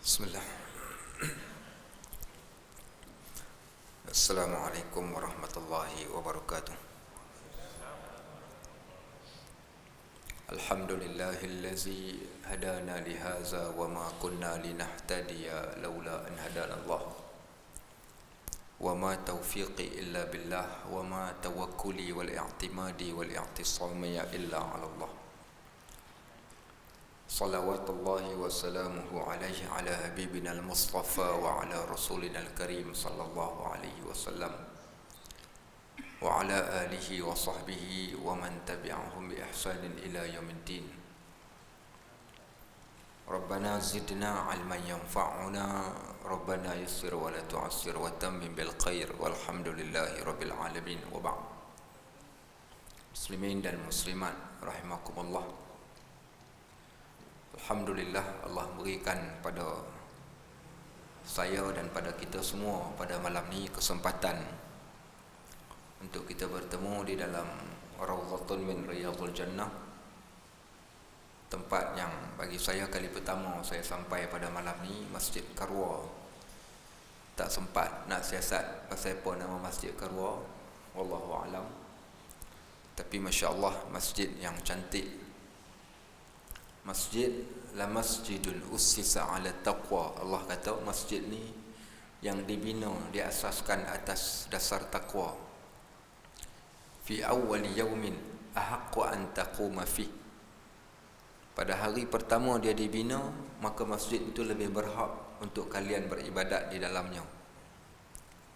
Bismillah. Assalamualaikum warahmatullahi wabarakatuh. Alhamdulillahillazi hadana lihaza wa ma kunna linahtadiya laula an hadana Allah. Wa ma taufiqi illa billah wa ma tawakkuli wal i'timadi wal i'tisami illa 'ala Allah. Salawatullahi wa salamuhu alaihi ala habibina al-mustafa wa ala rasulina al-karim sallallahu alaihi wasallam wa ala alihi wa sahbihi wa man tabi'ahum bi ihsanin ila yaumiddin. Rabbana zidna 'ilman yanfa'una, Rabbana yassir wa la tu'assir wa tammim bil khair, walhamdulillahi rabbil alamin. Wa ba'd. Muslimin dan muslimat rahimakumullah. Alhamdulillah, Allah berikan pada saya dan pada kita semua pada malam ni kesempatan untuk kita bertemu di dalam Rawdatun min Riyadhul Jannah, tempat yang bagi saya kali pertama saya sampai pada malam ni, Masjid Karwa. Tak sempat nak siasat pasal apa nama Masjid Karwa, wallahu alam. Tapi masya-Allah, masjid yang cantik. Masjid la masjidun ussisa ala taqwa. Allah kata masjid ni yang dibina, diasaskan atas dasar takwa. Fi awwal yaumin ahaqqu an taquma fi. Pada hari pertama dia dibina, maka masjid itu lebih berhak untuk kalian beribadat di dalamnya.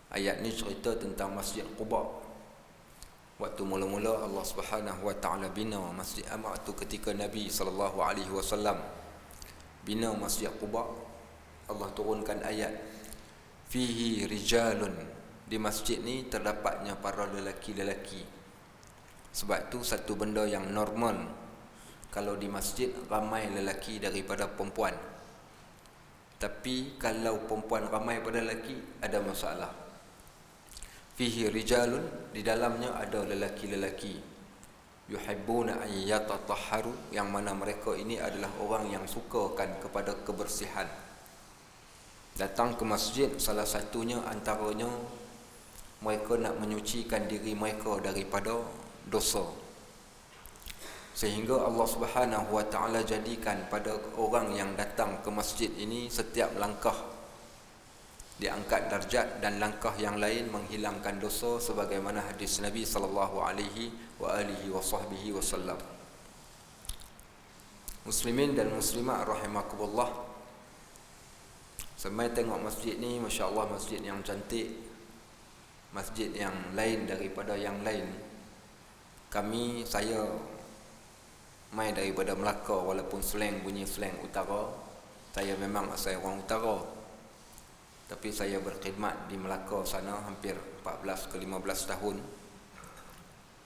Ayat ni cerita tentang Masjid Quba. Waktu mula-mula Allah Subhanahu wa taala bina Masjid Amak tu, ketika Nabi sallallahu alaihi wasallam bina Masjid Quba, Allah turunkan ayat fihi rijalun. Di masjid ni terdapatnya para lelaki-lelaki. Sebab tu satu benda yang normal kalau di masjid ramai lelaki daripada perempuan. Tapi kalau perempuan ramai pada lelaki ada masalah. Fihi rijalun, di dalamnya ada lelaki-lelaki, yuhibbuna an yatatahharu, yang mana mereka ini adalah orang yang sukakan kepada kebersihan. Datang ke masjid, salah satunya antaranya mereka nak menyucikan diri mereka daripada dosa. Sehingga Allah Subhanahu wa taala jadikan pada orang yang datang ke masjid ini setiap langkah diangkat darjat, dan langkah yang lain menghilangkan dosa, sebagaimana hadis Nabi sallallahu alaihi wa alihi wasallam. Muslimin dan muslimat rahimakumullah, semai tengok masjid ni, masya-Allah, masjid yang cantik, masjid yang lain daripada yang lain. Saya mai daripada Melaka, walaupun slang bunyi slang utara. Saya memang asal orang utara, tapi saya berkhidmat di Melaka sana hampir 14 ke 15 tahun.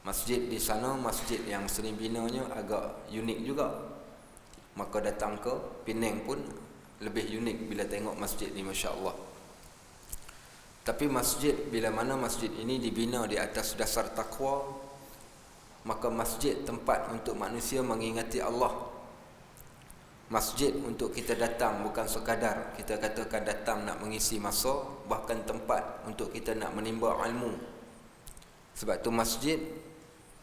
Masjid di sana, masjid yang seni binanya agak unik juga. Maka datang ke Penang pun lebih unik bila tengok masjid ni, masya-Allah. Tapi masjid, bila mana masjid ini dibina di atas dasar takwa, maka masjid tempat untuk manusia mengingati Allah. Masjid untuk kita datang bukan sekadar kita katakan datang nak mengisi masa, bahkan tempat untuk kita nak menimba ilmu. Sebab tu masjid,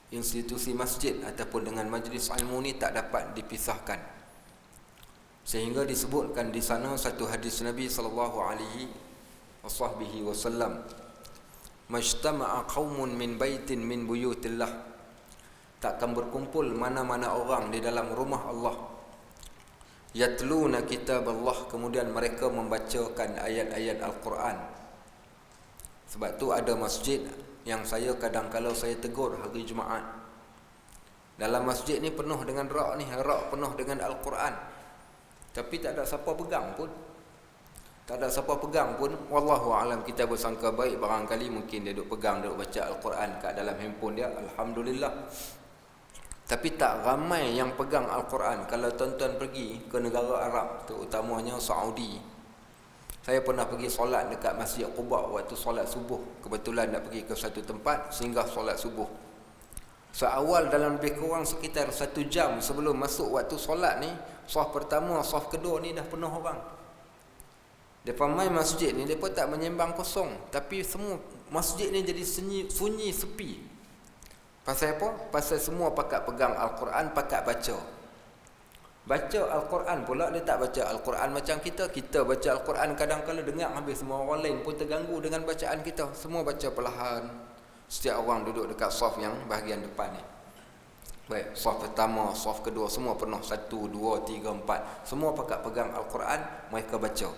institusi masjid ataupun dengan majlis ilmu ni tak dapat dipisahkan. Sehingga disebutkan di sana satu hadis Nabi sallallahu alaihi wasallam, majtama'a qaumun min baitin min buyutillah. Takkan berkumpul mana-mana orang di dalam rumah Allah, yatluna kitab Allah, kemudian mereka membacakan ayat-ayat Al-Quran. Sebab tu ada masjid yang saya kadang-kala saya tegur hari Jumaat. Dalam masjid ni penuh dengan rak ni, rak penuh dengan Al-Quran, tapi tak ada siapa pegang pun. Tak ada siapa pegang pun. Wallahu alam, kita bersangka baik, barangkali mungkin dia duk pegang, duk baca Al-Quran kat dalam handphone dia, alhamdulillah. Tapi tak ramai yang pegang Al-Quran. Kalau tuan-tuan pergi ke negara Arab, terutamanya Saudi. Saya pernah pergi solat dekat Masjid Quba waktu solat subuh. Kebetulan nak pergi ke satu tempat, singgah solat subuh. Seawal dalam lebih kurang sekitar 1 jam sebelum masuk waktu solat ni, saf pertama, saf kedua ni dah penuh orang. Depa mai masjid ni, depa tak menyembang kosong, tapi semua masjid ni jadi sunyi sepi. Pasal apa? Pasal semua pakat pegang Al-Quran, pakat baca. Baca Al-Quran pula, dia tak baca Al-Quran macam kita. Kita baca Al-Quran kadang-kadang dengar habis, semua orang lain pun terganggu dengan bacaan kita. Semua baca perlahan. Setiap orang duduk dekat saf yang bahagian depan ni. Baik, saf pertama, saf kedua, semua penuh. 1, 2, 3, 4. Semua pakat pegang Al-Quran, mereka baca.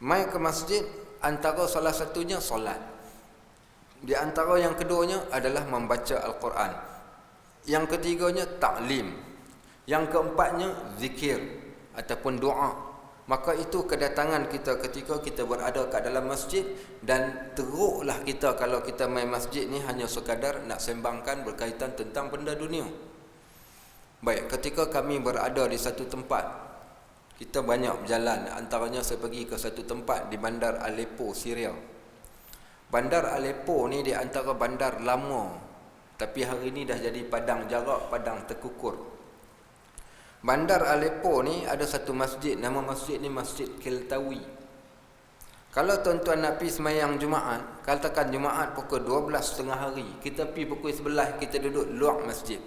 Mai ke masjid, antara salah satunya solat. Di antara yang keduanya adalah membaca Al-Quran. Yang ketiganya taklim. Yang keempatnya zikir ataupun doa. Maka itu kedatangan kita ketika kita berada kat dalam masjid. Dan teruklah kita kalau kita main masjid ni hanya sekadar nak sembangkan berkaitan tentang benda dunia. Baik, ketika kami berada di satu tempat, kita banyak berjalan. Antaranya saya pergi ke satu tempat di bandar Aleppo, Syria. Bandar Aleppo ni di antara bandar lama, tapi hari ni dah jadi padang jarak, padang terkukur. Bandar Aleppo ni ada satu masjid, nama masjid ni Masjid Kiltawi. Kalau tuan-tuan nak pergi semayang Jumaat, katakan Jumaat pukul 12.30 hari, kita pergi pukul 11, kita duduk luar masjid.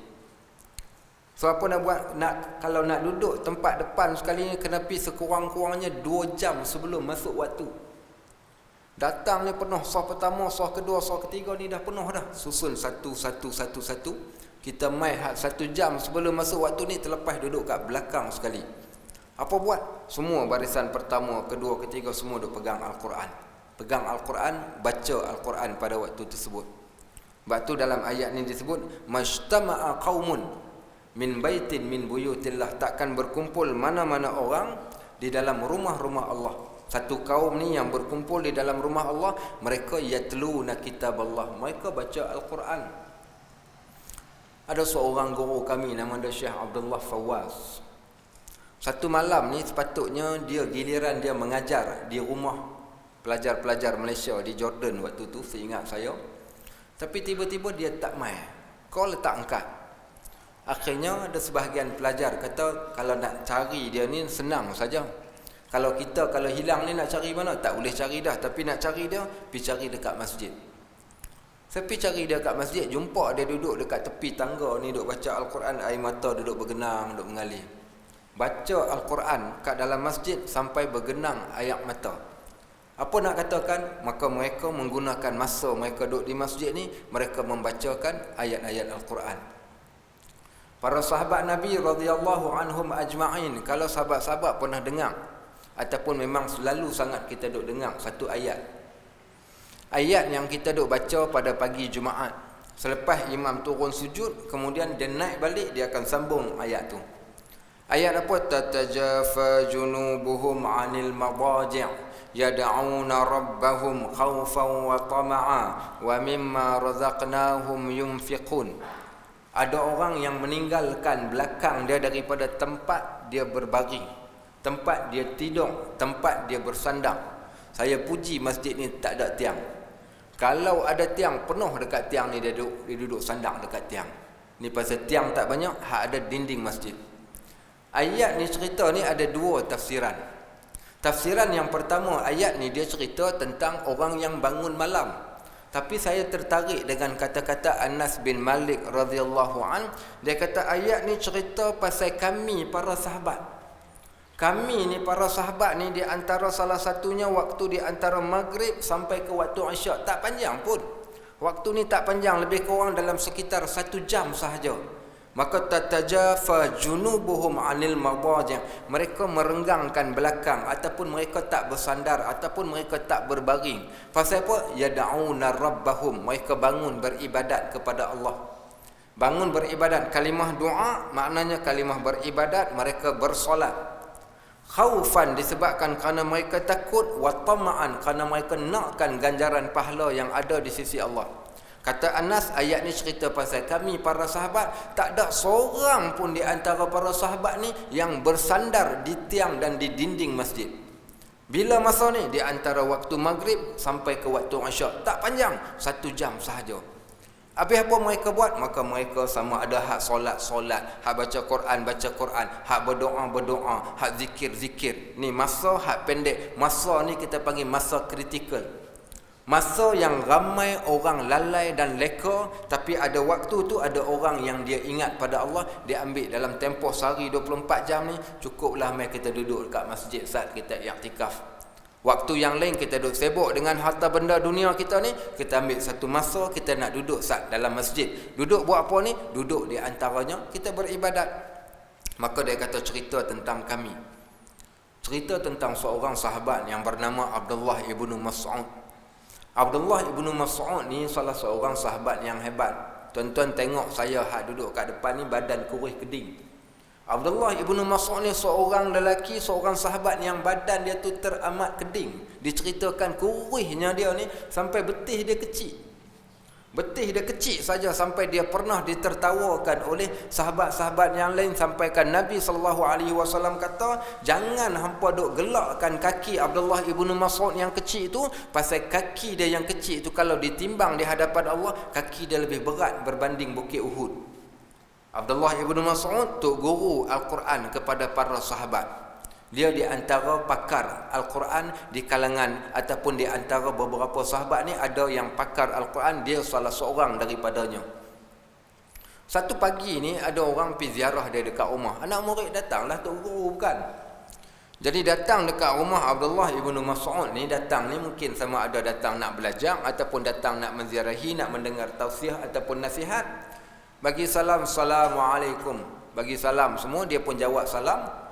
So apa nak buat? Kalau nak duduk tempat depan sekali ni, kena pergi sekurang-kurangnya 2 jam sebelum masuk waktu. Datang ni penuh, saf pertama, saf kedua, saf ketiga ni dah penuh dah. Susun satu. Kita mai 1 jam sebelum masuk waktu ni, terlepas duduk kat belakang sekali. Apa buat? Semua barisan pertama, kedua, ketiga semua duk pegang Al-Quran. Pegang Al-Quran, baca Al-Quran pada waktu tersebut. Sebab tu dalam ayat ni disebut majtama'a qaumun min baitin min buyutillah, takkan berkumpul mana-mana orang di dalam rumah-rumah Allah. Satu kaum ni yang berkumpul di dalam rumah Allah, mereka yatluna kitab Allah, mereka baca Al-Quran. Ada seorang guru kami nama dia Syekh Abdullah Fawaz. Satu malam ni sepatutnya giliran dia mengajar di rumah pelajar-pelajar Malaysia di Jordan waktu tu, seingat saya. Tapi tiba-tiba dia tak mai, call tak angkat. Akhirnya ada sebahagian pelajar kata kalau nak cari dia ni senang saja. Kalau hilang ni nak cari mana? Tak boleh cari dah. Tapi nak cari dia, pergi cari dekat masjid. Saya pergi cari dia kat masjid, jumpa dia duduk dekat tepi tangga ni, duduk baca Al-Quran, air mata duduk bergenang, duduk mengalir. Baca Al-Quran kat dalam masjid sampai bergenang air mata. Apa nak katakan? Maka mereka menggunakan masa mereka duduk di masjid ni, mereka membacakan ayat-ayat Al-Quran. Para sahabat Nabi radhiyallahu anhum ajma'in, kalau sahabat-sahabat pernah dengar ataupun memang selalu sangat kita duk dengar satu ayat yang kita duk baca pada pagi Jumaat, selepas imam turun sujud, kemudian dia naik balik, dia akan sambung ayat tu. Ayat apa? Tatajafa junubuhum 'anil madaji' yad'una rabbahum khaufan wa tama'a wa mimma razaqnahum yunfiqun. Ada orang yang meninggalkan belakang dia daripada tempat dia berbaring, tempat dia tidur, tempat dia bersandar. Saya puji masjid ni tak ada tiang. Kalau ada tiang, penuh dekat tiang ni, dia duduk sandar dekat tiang. Ni pasal tiang tak banyak, ada dinding masjid. Ayat ni cerita ni ada 2 tafsiran. Tafsiran yang pertama, ayat ni dia cerita tentang orang yang bangun malam. Tapi saya tertarik dengan kata-kata Anas bin Malik radhiyallahu an. Dia kata ayat ni cerita pasal kami para sahabat. Kami ni para sahabat ni, di antara salah satunya waktu di antara maghrib sampai ke waktu isyak, tak panjang pun. Waktu ni tak panjang, lebih kurang dalam sekitar 1 jam sahaja. Maka tatajafa junubuhum 'anil madaji', mereka merenggangkan belakang ataupun mereka tak bersandar ataupun mereka tak berbaring. Pasal apa? Yad'una rabbahum, mereka bangun beribadat kepada Allah. Bangun beribadat, kalimah doa maknanya kalimah beribadat, mereka bersolat. Khaufan disebabkan kerana mereka takut, wa tama'an kerana mereka nakkan ganjaran pahala yang ada di sisi Allah. Kata Anas, ayat ni cerita pasal kami para sahabat, tak ada seorang pun di antara para sahabat ni yang bersandar di tiang dan di dinding masjid. Bila masa ni? Di antara waktu maghrib sampai ke waktu isyak. Tak panjang, 1 jam sahaja. Habis apa mereka buat? Maka mereka sama ada hak solat, hak baca Quran, hak berdoa, hak zikir. Ni masa hak pendek. Masa ni kita panggil masa kritikal. Masa yang ramai orang lalai dan leka, tapi ada waktu tu ada orang yang dia ingat pada Allah, dia ambil dalam tempoh sehari 24 jam ni, cukuplah mai kita duduk dekat masjid saat kita iktikaf. Waktu yang lain kita duduk sibuk dengan harta benda dunia kita ni, kita ambil satu masa kita nak duduk saat dalam masjid. Duduk buat apa ni? Duduk di antaranya kita beribadat. Maka dia kata cerita tentang kami. Cerita tentang seorang sahabat yang bernama Abdullah ibnu Mas'ud. Abdullah ibnu Mas'ud ni salah seorang sahabat yang hebat. Tuan-tuan tengok saya hak duduk kat depan ni badan kurus keding. Abdullah ibnu Mas'ud ni seorang lelaki, seorang sahabat yang badan dia tu teramat keding. Diceritakan kurusnya dia ni sampai betih dia kecil. Betih dia kecil saja sampai dia pernah ditertawakan oleh sahabat-sahabat yang lain, sampaikan Nabi SAW kata, jangan hampa duk gelakkan kaki Abdullah ibnu Mas'ud yang kecil tu, pasal kaki dia yang kecil tu kalau ditimbang di hadapan Allah, kaki dia lebih berat berbanding bukit Uhud. Abdullah ibnu Mas'ud tu guru Al-Quran kepada para sahabat. Dia di antara pakar Al-Quran di kalangan ataupun di antara beberapa sahabat ni ada yang pakar Al-Quran, dia salah seorang daripadanya. Satu pagi ni ada orang pergi ziarah dia dekat rumah. Anak murid datanglah tok guru bukan. Jadi datang dekat rumah Abdullah ibnu Mas'ud ni, datang ni mungkin sama ada datang nak belajar ataupun datang nak menziarahi, nak mendengar tausiah ataupun nasihat. Bagi salam, Assalamualaikum. Bagi salam semua, dia pun jawab salam.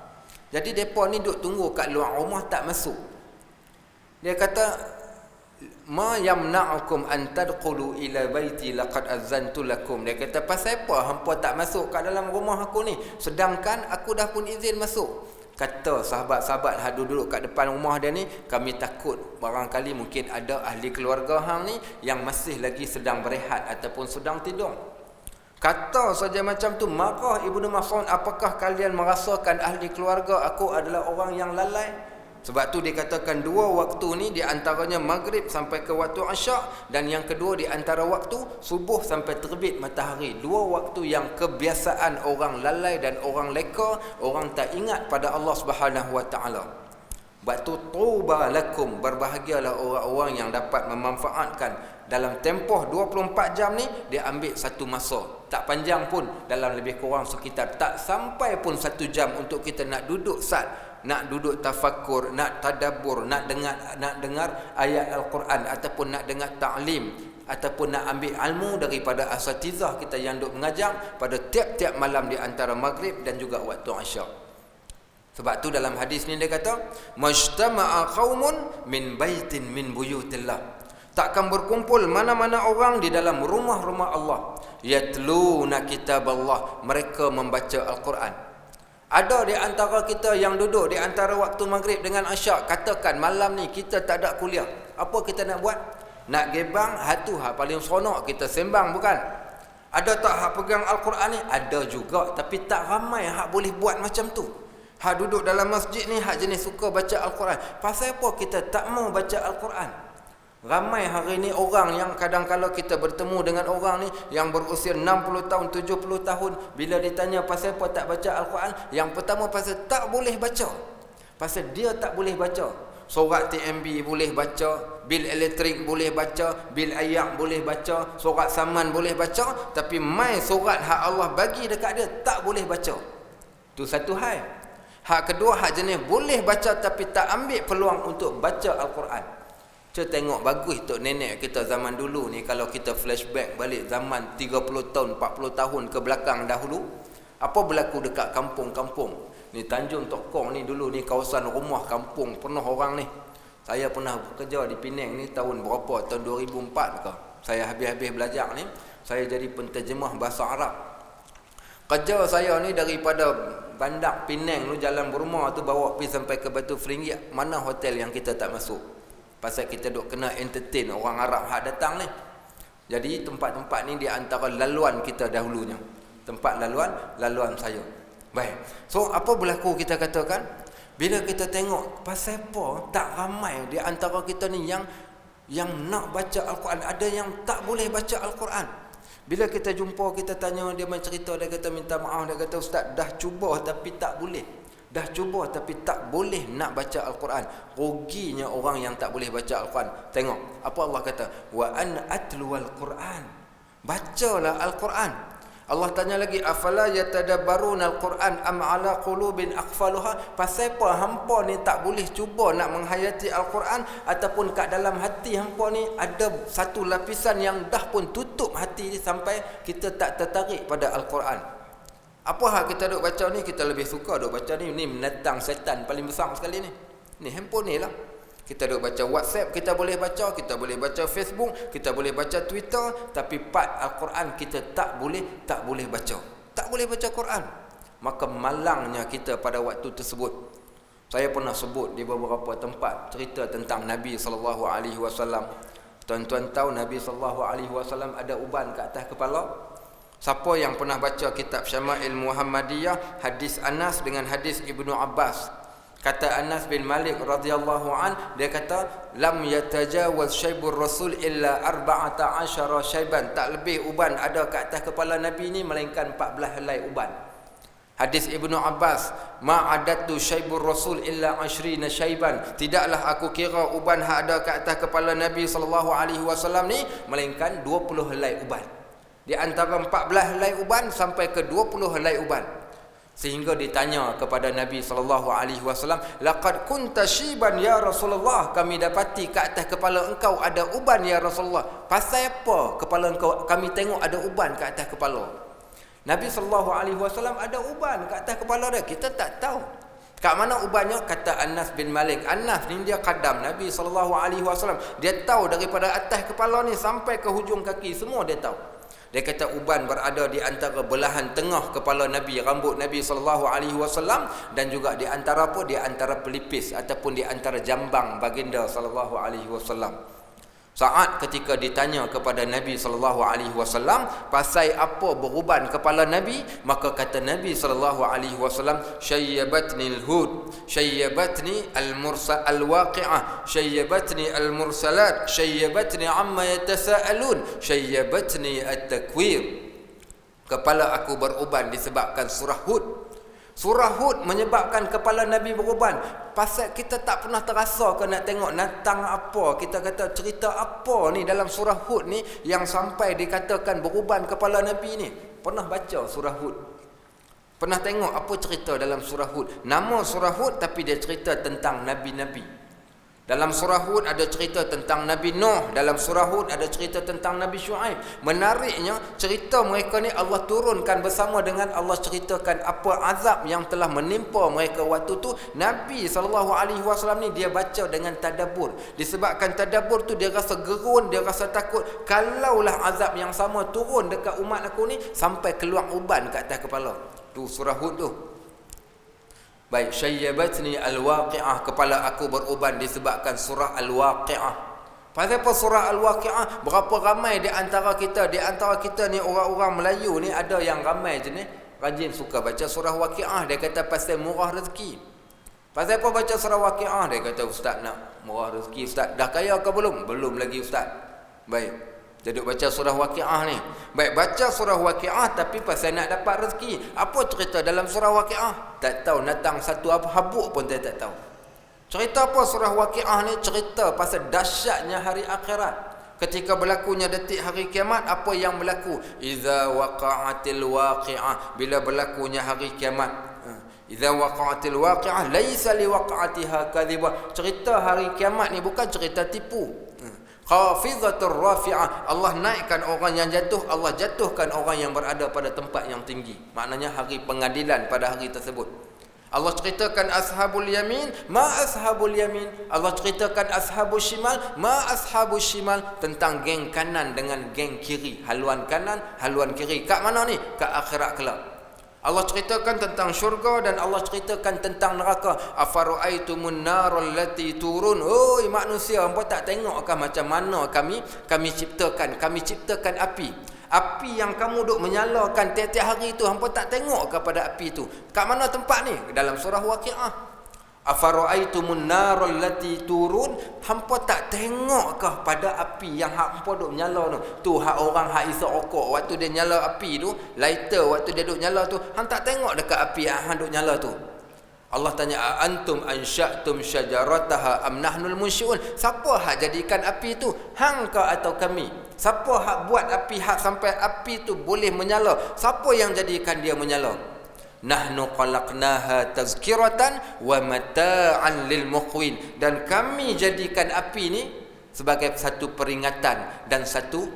Jadi mereka ni duduk tunggu kat luar rumah tak masuk. Dia kata, ma yamna'ukum an tadkhulu ila baiti laqad azantu lakum. Dia kata, pasal apa hampa tak masuk kat dalam rumah aku ni, sedangkan aku dah pun izin masuk. Kata sahabat-sahabat yang duduk kat depan rumah dia ni, kami takut barangkali mungkin ada ahli keluarga hang ni yang masih lagi sedang berehat ataupun sedang tidur. Kata saja macam tu, marah ibnu Mas'ud, apakah kalian merasakan ahli keluarga aku adalah orang yang lalai? Sebab tu dikatakan dua waktu ni, di antaranya maghrib sampai ke waktu asyak, dan yang kedua di antara waktu subuh sampai terbit matahari. Dua waktu yang kebiasaan orang lalai dan orang leka, orang tak ingat pada Allah Subhanahu Wa Taala. Sebab tu tuba lakum, berbahagialah orang-orang yang dapat memanfaatkan dalam tempoh 24 jam ni, dia ambil satu masa. Tak panjang pun, dalam lebih kurang sekitar tak sampai pun 1 jam untuk kita nak duduk nak duduk tafakur, nak tadabbur, nak dengar ayat Al-Quran ataupun nak dengar ta'lim ataupun nak ambil ilmu daripada asatizah kita yang duk mengajar pada tiap-tiap malam di antara maghrib dan juga waktu asyak. Sebab tu dalam hadis ni dia kata, majtama'a qaumun min baitin min buyutillah. Takkan berkumpul mana-mana orang di dalam rumah-rumah Allah, yatluna kitab Allah, mereka membaca Al-Quran. Ada di antara kita yang duduk di antara waktu maghrib dengan asyak, katakan malam ni kita tak ada kuliah, apa kita nak buat? Nak gebang, hatu hak paling seronok kita sembang bukan? Ada tak hak pegang Al-Quran ni? Ada juga, tapi tak ramai hak boleh buat macam tu. Hak duduk dalam masjid ni hak jenis suka baca Al-Quran. Pasal apa kita tak mau baca Al-Quran? Ramai hari ni orang yang kadang-kala kita bertemu dengan orang ni yang berusia 60 tahun, 70 tahun, bila ditanya pasal apa tak baca Al-Quran, yang pertama pasal tak boleh baca. Pasal dia tak boleh baca. Sorat TMB boleh baca, bil elektrik boleh baca, bil air boleh baca, sorat saman boleh baca, tapi mai sorat hak Allah bagi dekat dia tak boleh baca. Tu satu hal. Hak kedua, hak jenis boleh baca tapi tak ambil peluang untuk baca Al-Quran. Kita tengok bagus tok nenek kita zaman dulu ni, kalau kita flashback balik zaman 30 tahun, 40 tahun ke belakang dahulu, apa berlaku dekat kampung-kampung. Ni Tanjung Tok Kong ni dulu ni kawasan rumah kampung penuh orang ni. Saya pernah bekerja di Penang ni tahun berapa? Tahun 2004 ke. Saya habis-habis belajar ni, saya jadi penterjemah bahasa Arab. Kerja saya ni daripada Bandar Penang tu, jalan Burma tu, bawa pergi sampai ke Batu Feringgi, mana hotel yang kita tak masuk. Pasal kita duk kena entertain orang Arab hak datang ni. Jadi tempat-tempat ni di antara laluan kita dahulunya. Tempat laluan saya. Baik. So apa berlaku kita katakan? Bila kita tengok pasal apa tak ramai di antara kita ni yang nak baca Al-Quran, ada yang tak boleh baca Al-Quran. Bila kita jumpa, kita tanya, dia main cerita, dia kata minta maaf, dia kata ustaz dah cuba tapi tak boleh. Dah cuba tapi tak boleh nak baca Al-Quran. Ruginya orang yang tak boleh baca Al-Quran. Tengok apa Allah kata, wa an atluwal Quran. Bacalah Al-Quran. Allah tanya lagi, afala yatadabbaruna al-Quran am ala qulubin aqfaluha. Pasal apa hampa ni tak boleh cuba nak menghayati Al-Quran, ataupun kat dalam hati hampa ni ada satu lapisan yang dah pun tutup hati ni sampai kita tak tertarik pada Al-Quran. Apa hal kita duk baca ni? Kita lebih suka duk baca ni menentang setan paling besar sekali ni. Ni handphone ni lah. Kita duk baca WhatsApp, kita boleh baca Facebook, kita boleh baca Twitter, tapi part Al-Quran kita tak boleh baca. Tak boleh baca Quran. Maka malangnya kita pada waktu tersebut. Saya pernah sebut di beberapa tempat cerita tentang Nabi SAW. Tuan-tuan tahu Nabi SAW ada uban kat atas kepala? Siapa yang pernah baca kitab Syama'il Muhammadiyah, hadis Anas dengan hadis Ibnu Abbas, kata Anas bin Malik radhiyallahu an, dia kata lam yatajawaz syaibur rasul illa 14 syaiban. Tak lebih uban ada kat atas kepala Nabi ni melainkan 14 helai uban. Hadis Ibnu Abbas, ma adatu syaibur rasul illa 20 syaiban. Tidaklah aku kira uban hak ada kat atas kepala Nabi SAW ni melainkan 20 helai uban. Di antara 14 helai uban sampai ke 20 helai uban. Sehingga ditanya kepada Nabi SAW, laqad kunta syiban ya Rasulullah, kami dapati kat atas kepala engkau ada uban ya Rasulullah. Pasal apa kepala engkau kami tengok ada uban kat atas kepala? Nabi SAW ada uban kat atas kepala dia, kita tak tahu. Kat mana ubannya? Kata Anas bin Malik. Anas ni dia khadam Nabi SAW. Dia tahu daripada atas kepala ni sampai ke hujung kaki, semua dia tahu. Dia kata uban berada di antara belahan tengah kepala Nabi, rambut Nabi SAW, dan juga di antara apa? Di antara pelipis ataupun di antara jambang baginda SAW. Saat ketika ditanya kepada Nabi SAW pasal apa beruban kepala Nabi, maka kata Nabi SAW, syayyabatni al-hud, syayyabatni al-mursal al-waqi'ah, syayyabatni al-mursalat, syayyabatni amma yatasaalun, syayyabatni at-takwir. Kepala aku beruban disebabkan surah Hud. Surah Hud menyebabkan kepala Nabi beruban. Pasal kita tak pernah terasa ke nak tengok natang apa, kita kata cerita apa ni dalam surah Hud ni yang sampai dikatakan beruban kepala Nabi ni. Pernah baca surah Hud? Pernah tengok apa cerita dalam surah Hud? Nama surah Hud tapi dia cerita tentang Nabi-Nabi. Dalam surah Hud ada cerita tentang Nabi Nuh, dalam surah Hud ada cerita tentang Nabi Shu'aib. Menariknya cerita mereka ni Allah turunkan bersama dengan Allah ceritakan apa azab yang telah menimpa mereka waktu tu. Nabi SAW ni dia baca dengan tadabbur. Disebabkan tadabbur tu dia rasa gerun, dia rasa takut. Kalaulah azab yang sama turun dekat umat aku ni sampai keluar uban kat atas kepala. Tu surah Hud tu. Baik, syayyabatni al-waqi'ah, kepala aku beruban disebabkan surah al-waqi'ah. Pasal apa surah al-waqi'ah? Berapa ramai di antara kita ni orang-orang Melayu ni ada yang ramai je ni rajin suka baca surah waqi'ah. Dia kata pasal murah rezeki. Pasal apa baca surah waqi'ah? Dia kata ustaz nak murah rezeki ustaz. Dah kaya ke belum? Belum lagi ustaz. Baik, jadi baca surah waqi'ah ni. Baik, baca surah waqi'ah tapi pasal nak dapat rezeki. Apa cerita dalam surah waqi'ah? Tak tahu, natang satu apa habuk pun dia tak tahu. Cerita apa surah waqi'ah ni? Cerita pasal dahsyatnya hari akhirat. Ketika berlakunya detik hari kiamat, apa yang berlaku? Iza waqa'atil waqi'ah, bila berlakunya hari kiamat. Iza waqa'atil waqi'ah laisa liwaqa'atiha kadhibah. Cerita hari kiamat ni bukan cerita tipu. Khafizatur rafi'ah, Allah naikkan orang yang jatuh, Allah jatuhkan orang yang berada pada tempat yang tinggi. Maknanya hari pengadilan pada hari tersebut. Allah ceritakan ashabul yamin, ma ashabul yamin. Allah ceritakan ashabul shimal, ma ashabul shimal. Tentang geng kanan dengan geng kiri, haluan kanan, haluan kiri. Kat mana ni? Kat akhirat kelak. Allah ceritakan tentang syurga dan Allah ceritakan tentang neraka. Afara'aitumun naral lati turun. Oi manusia, hangpa tak tengokkah macam mana kami ciptakan? Kami ciptakan api. Api yang kamu duk menyalakan tiap-tiap hari itu, hangpa tak tengokkah pada api itu? Kat mana tempat ni? Dalam surah Waqi'ah. Afara'aitumun naral lati turun, hampa tak tengokkah pada api yang hampa duk nyala tu? Tu hak orang hak isap rokok waktu dia nyala api tu, lighter waktu dia duk nyala tu, hang tak tengok dekat api yang hang duk nyala tu? Allah tanya, a antum ansya'tum syajarataha am nahnul munsyi'un? Siapa hak jadikan api tu? Hang ke atau kami? Siapa hak buat api hak sampai api tu boleh menyala? Siapa yang jadikan dia menyala? Nahnu khalaqnaha tazkiratan wa mata'an lil muqwin. Dan kami jadikan api ni sebagai satu peringatan dan satu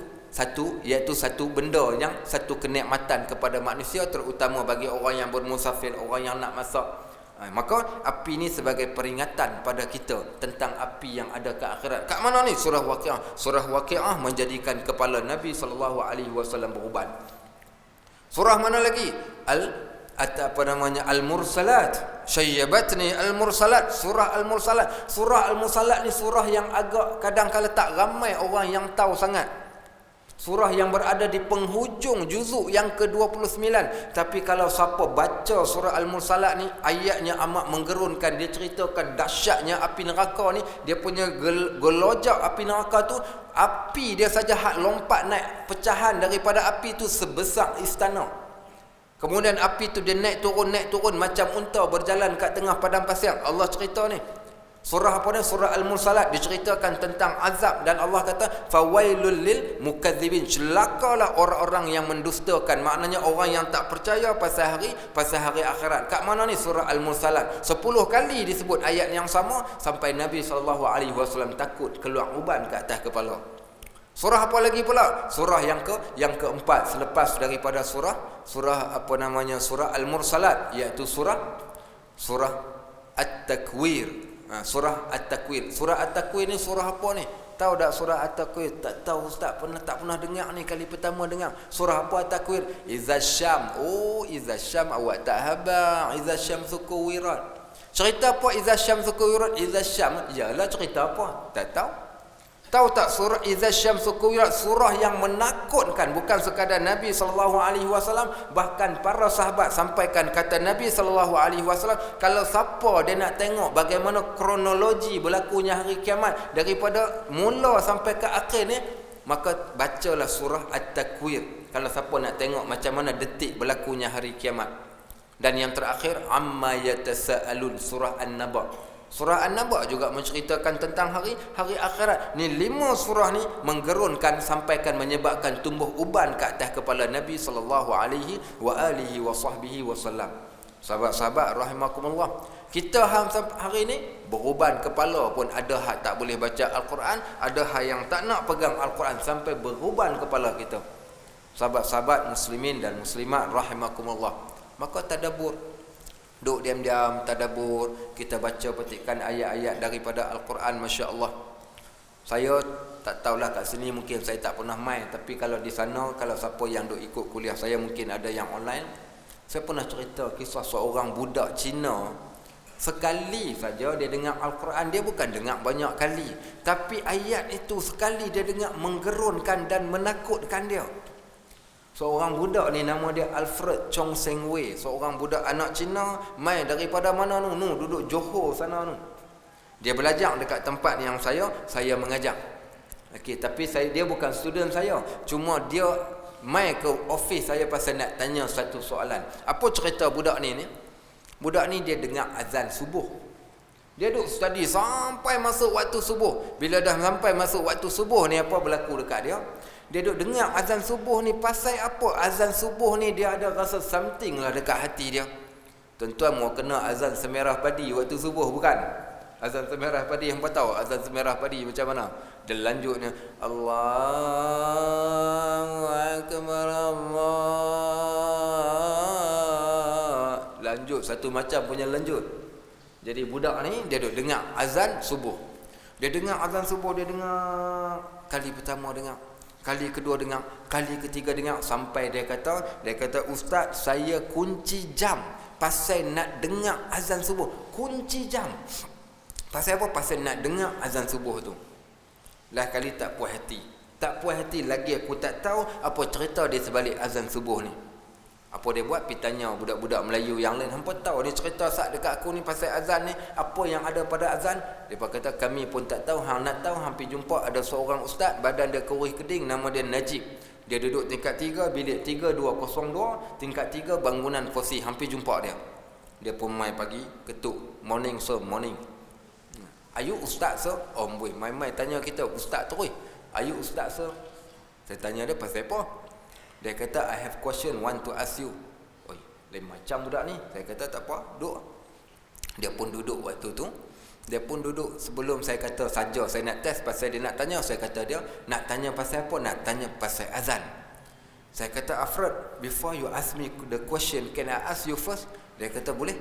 iaitu satu benda yang satu kenikmatan kepada manusia, terutama bagi orang yang bermusafir, orang yang nak masak. Maka api ni sebagai peringatan pada kita tentang api yang ada ke akhirat. Kat mana ni? Surah Waqiah. Surah Waqiah menjadikan kepala Nabi SAW beruban. Surah mana lagi? Al-Mursalat. Syayyabatni Al-Mursalat. Surah Al-Mursalat. Surah Al-Mursalat ni surah yang agak kadang-kala tak ramai orang yang tahu sangat. Surah yang berada di penghujung juzuk yang ke-29. Tapi kalau siapa baca surah Al-Mursalat ni, ayatnya amat menggerunkan. Dia ceritakan dahsyatnya api neraka ni. Dia punya gelojak api neraka tu, api dia saja hak lompat naik, pecahan daripada api tu sebesar istana. Kemudian api tu dia naik turun macam unta berjalan kat tengah padang pasir. Allah cerita ni. Surah apa ni? Surah Al-Mursalat. Diceritakan tentang azab, dan Allah kata fawailul lil mukadzibin. Celakalah orang-orang yang mendustakan. Maknanya orang yang tak percaya pasal hari akhirat. Kat mana ni? Surah Al-Mursalat. 10 kali disebut ayat yang sama sampai Nabi SAW takut keluar uban ke atas kepala. Surah apa lagi pula? Surah yang keempat selepas daripada surah Al-Mursalat, iaitu surah At-Takwir. Surah At-Takwir. Surah At-Takwir ni surah apa ni? Tahu tak surah At-Takwir? Tak tahu ustaz, tak pernah dengar ni, kali pertama dengar. Surah apa At-Takwir? Izasyam. Oh, Izasyam awak tak habaq. Izasyam sukuwirat. Cerita apa Izasyam sukuwirat? Izasyam ialah cerita apa? Tak tahu. Tahu tak surah Izasyam sukuwirat? Surah yang menakutkan, bukan sekadar Nabi SAW, bahkan para sahabat. Sampaikan kata Nabi SAW, kalau siapa dia nak tengok bagaimana kronologi berlakunya hari kiamat daripada mula sampai ke akhir ni, maka bacalah surah At-Takwir. Kalau siapa nak tengok macam mana detik berlakunya hari kiamat. Dan yang terakhir, Amma Yatasa'alun, surah An-Naba. Surah An-Naba juga menceritakan tentang hari akhirat. Ni 5 surah ni menggerunkan, sampaikan menyebabkan tumbuh uban ke atas kepala Nabi SAW. Sahabat-sahabat rahimakumullah, kita hari ni beruban kepala pun ada hak tak boleh baca Al-Quran, ada hak yang tak nak pegang Al-Quran sampai beruban kepala kita. Sahabat-sahabat muslimin dan muslimat rahimakumullah, maka tadabbur. Duk diam-diam tadabbur, kita baca petikan ayat-ayat daripada Al-Quran. Masya Allah. Saya tak tahulah kat sini mungkin saya tak pernah main, tapi kalau di sana, kalau siapa yang duk ikut kuliah saya, mungkin ada yang online. Saya pernah cerita kisah seorang budak Cina. Sekali saja dia dengar Al-Quran, dia bukan dengar banyak kali, tapi ayat itu sekali dia dengar menggerunkan dan menakutkan dia. Seorang budak ni nama dia Alfred Chong Seng Wei. Seorang budak anak Cina, mai daripada mana nu? Duduk Johor sana nu. Dia belajar dekat tempat yang saya mengajar. Okey, tapi dia bukan student saya. Cuma dia mai ke office saya pasal nak tanya satu soalan. Apa cerita budak ni? Budak ni dia dengar azan subuh. Dia duduk study sampai masuk waktu subuh. Bila dah sampai masuk waktu subuh ni, apa berlaku dekat dia? Dia duduk dengar azan subuh ni. Pasal apa azan subuh ni? Dia ada rasa something lah dekat hati dia. Tuan-tuan mau kena azan semerah padi waktu subuh, bukan? Azan semerah padi, hampa tahu azan semerah padi macam mana? Dia lanjutnya Allahu Akbar, Allah. Lanjut, satu macam punya lanjut. Jadi budak ni dia duduk dengar azan subuh. Dia dengar azan subuh, dia dengar kali pertama dengar, kali kedua dengar, kali ketiga dengar, sampai dia kata ustaz, saya kunci jam pasal nak dengar azan subuh. Kunci jam pasal apa? Pasal nak dengar azan subuh tu. Lah kali tak puas hati lagi, aku tak tahu apa cerita di sebalik azan subuh ni. Apa dia buat? Pergi tanya budak-budak Melayu yang lain. Hampa tahu dia cerita sat dekat aku ni pasal azan ni. Apa yang ada pada azan? Dia kata kami pun tak tahu. Hang nak tahu, hang pergi jumpa ada seorang ustaz, badan dia kurus keding, nama dia Najib. Dia duduk tingkat 3, bilik 3202, tingkat 3, bangunan Fosi. Hampir jumpa dia. Dia pun mai pagi, ketuk. Morning sir, morning. Ayu ustaz sir? Oh boy, mai tanya kita ustaz tu. Ayu ustaz sir? Saya tanya dia pasal apa? Dia kata I have question want to ask you. Oi, lain macam budak ni. Saya kata tak apa, duduk. Dia pun duduk waktu tu. Dia pun duduk sebelum saya kata saja saya nak test pasal dia nak tanya. Saya kata dia nak tanya pasal apa? Nak tanya pasal azan. Saya kata Afrod, before you ask me the question, can I ask you first? Dia kata boleh.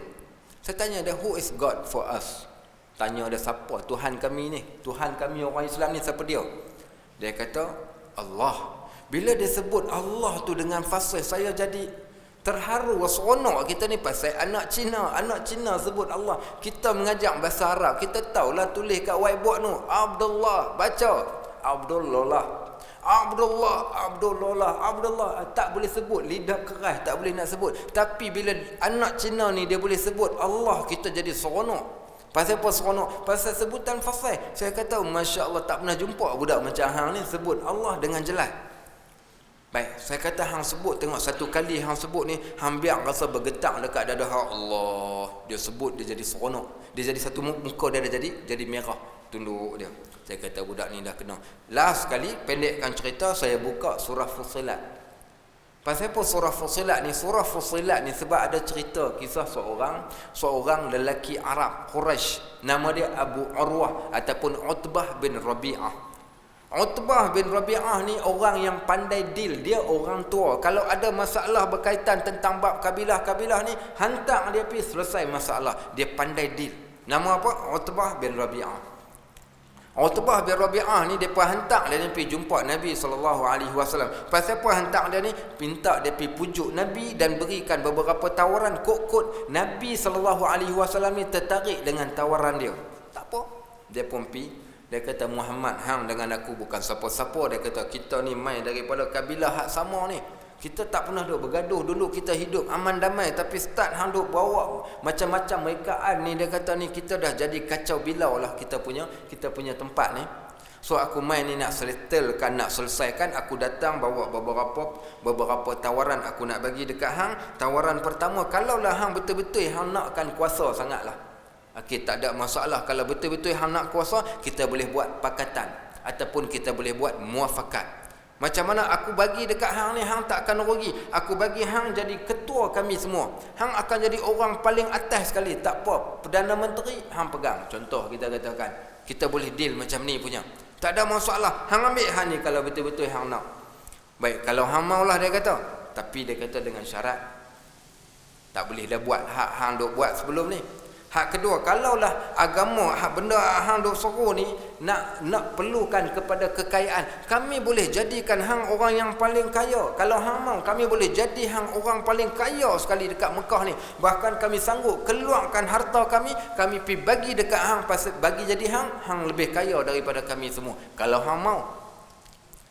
Saya tanya dia, who is God for us? Tanya dia siapa Tuhan kami ni? Tuhan kami orang Islam ni siapa dia? Dia kata Allah. Bila dia sebut Allah tu dengan fasih, saya jadi terharu, seronok kita ni pasal anak Cina sebut Allah. Kita mengajar bahasa Arab, kita tahulah tulis kat whiteboard tu Abdullah, baca Abdullah. Tak boleh sebut, lidah keras tak boleh nak sebut. Tapi bila anak Cina ni dia boleh sebut Allah, kita jadi seronok. Pasal apa seronok? Pasal sebutan fasih. Saya kata Masya Allah, tak pernah jumpa budak macam hang ni sebut Allah dengan jelas. Baik, saya kata hang sebut, tengok satu kali hang sebut ni, hang biar rasa bergetar dekat dada Allah. Dia sebut, dia jadi seronok. Dia jadi satu muka dia jadi merah. Tunduk dia. Saya kata budak ni dah kena. Last kali, pendekkan cerita, saya buka surah Fussilat. Pasal apa surah Fussilat ni? Surah Fussilat ni sebab ada cerita kisah seorang lelaki Arab, Quraisy. Nama dia Abu Urwah ataupun Utbah bin Rabi'ah. Utbah bin Rabi'ah ni orang yang pandai deal. Dia orang tua. Kalau ada masalah berkaitan tentang bab kabilah-kabilah ni, hantar dia pergi selesai masalah. Dia pandai deal. Nama apa? Utbah bin Rabi'ah. Utbah bin Rabi'ah ni depa hantar dia ni pergi jumpa Nabi SAW. Pasal apa hantar dia ni? Minta dia pergi pujuk Nabi dan berikan beberapa tawaran. Kod-kod Nabi SAW ni tertarik dengan tawaran dia. Tak apa. Dia pun pergi. Dia kata Muhammad, hang dengan aku bukan siapa-siapa. Dia kata kita ni main daripada kabilah hak sama ni. Kita tak pernah duk bergaduh dulu, kita hidup aman damai. Tapi start hang duk bawa macam-macam merkaan ni. Dia kata ni kita dah jadi kacau bilau lah kita punya tempat ni. So aku main ni nak settlekan, nak selesaikan. Aku datang bawa beberapa tawaran aku nak bagi dekat hang. Tawaran pertama, kalaulah hang betul-betul hang nakkan kuasa sangatlah. Okey, tak ada masalah. Kalau betul-betul hang nak kuasa, kita boleh buat pakatan ataupun kita boleh buat muafakat. Macam mana aku bagi dekat hang ni, hang tak akan rugi. Aku bagi hang jadi ketua kami semua. Hang akan jadi orang paling atas sekali. Tak apa, Perdana Menteri hang pegang. Contoh kita katakan, kita boleh deal macam ni punya. Tak ada masalah. Hang ambil hang ni kalau betul-betul hang nak. Baik, kalau hang maulah dia kata. Tapi dia kata dengan syarat. Tak boleh dah buat hak hang duk buat sebelum ni. Hak kedua, kalaulah agama, hak benda hang duk suruh ni nak perlukan kepada kekayaan, kami boleh jadikan hang orang yang paling kaya. Kalau hang mau, kami boleh jadi hang orang paling kaya sekali dekat Mekah ni. Bahkan kami sanggup keluarkan harta kami pergi bagi dekat hang, bagi jadi hang lebih kaya daripada kami semua. Kalau hang mau.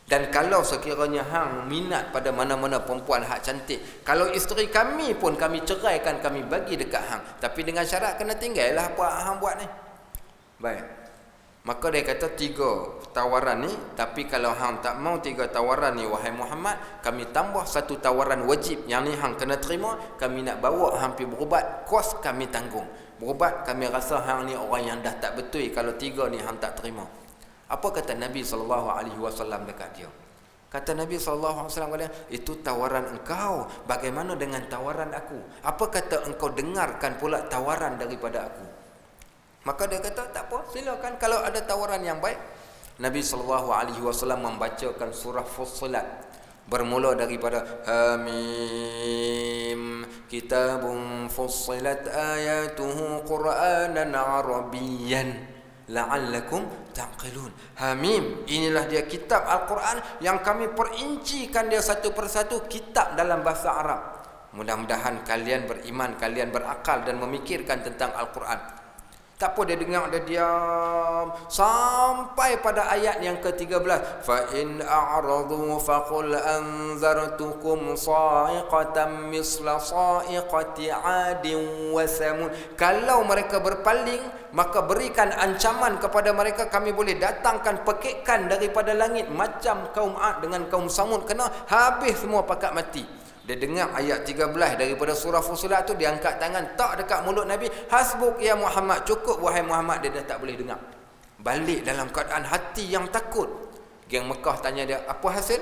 Dan kalau sekiranya hang minat pada mana-mana perempuan hak cantik, kalau isteri kami pun kami ceraikan, kami bagi dekat hang. Tapi dengan syarat kena tinggallah apa hang buat ni. Baik. Maka dia kata 3 tawaran ni, tapi kalau hang tak mau 3 tawaran ni wahai Muhammad, kami tambah 1 tawaran wajib. Yang ni hang kena terima, kami nak bawa hang pergi berubat, kos kami tanggung. Berubat kami rasa hang ni orang yang dah tak betul kalau 3 ni hang tak terima. Apa kata Nabi SAW dekat dia? Kata Nabi SAW kepada dia, itu tawaran engkau. Bagaimana dengan tawaran aku? Apa kata engkau dengarkan pula tawaran daripada aku? Maka dia kata, tak apa, silakan kalau ada tawaran yang baik. Nabi SAW membacakan surah Fussilat. Bermula daripada Hamim, kitabun fussilat ayatuhu Qur'anan Arabiyyan la'allakum ta'qilun. Hamim, inilah dia kitab Al-Quran yang kami perincikan dia satu persatu, kitab dalam bahasa Arab. Mudah-mudahan kalian beriman, kalian berakal dan memikirkan tentang Al-Quran. Tak apa, dia dengar, dia diam sampai pada ayat yang ke-13. Fa in a'radu faqul anzartukum sa'iqatan misla sa'iqati 'adin wa samud. Kalau mereka berpaling, maka berikan ancaman kepada mereka, kami boleh datangkan pekikan daripada langit macam kaum 'Ad dengan kaum Samud, kena habis semua pakat mati. Dia dengar ayat 13 daripada surah Fussilat tu, dia angkat tangan tak dekat mulut Nabi, hasbuk ya Muhammad, cukup wahai Muhammad. Dia dah tak boleh dengar. Balik dalam keadaan hati yang takut. Geng Mekah tanya dia, apa hasil?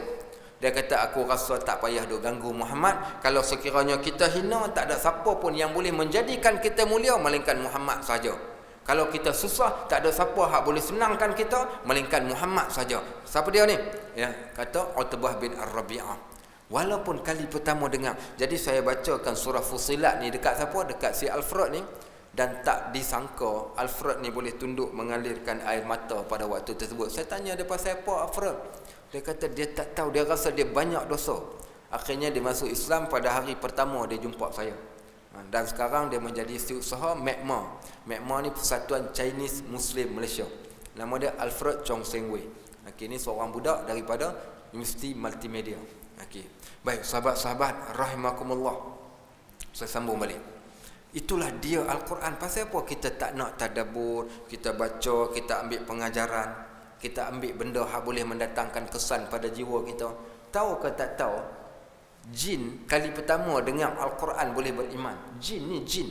Dia kata, aku rasa tak payah duk ganggu Muhammad. Kalau sekiranya kita hina, tak ada siapa pun yang boleh menjadikan kita mulia melainkan Muhammad saja. Kalau kita susah, tak ada siapa hak boleh senangkan kita melainkan Muhammad saja. Siapa dia ni? Ya, kata Utbah bin Ar-Rabi'ah. Walaupun kali pertama dengar. Jadi saya bacakan surah Fussilat ni dekat siapa? Dekat si Alfred ni. Dan tak disangka Alfred ni boleh tunduk mengalirkan air mata pada waktu tersebut. Saya tanya dia pasal apa Alfred? Dia kata dia tak tahu, dia rasa dia banyak dosa. Akhirnya dia masuk Islam pada hari pertama dia jumpa saya. Dan sekarang dia menjadi setiausaha MECMA. MECMA ni Persatuan Chinese Muslim Malaysia. Nama dia Alfred Chong Seng Wei. Okey, ni seorang budak daripada Universiti Multimedia. Okey. Baik, sahabat-sahabat rahimakumullah. Saya sambung balik. Itulah dia Al-Quran. Pasal apa kita tak nak tadabbur, kita baca, kita ambil pengajaran, kita ambil benda yang boleh mendatangkan kesan pada jiwa kita. Tahu ke tak tahu? Jin kali pertama dengar Al-Quran boleh beriman. Jin ni jin.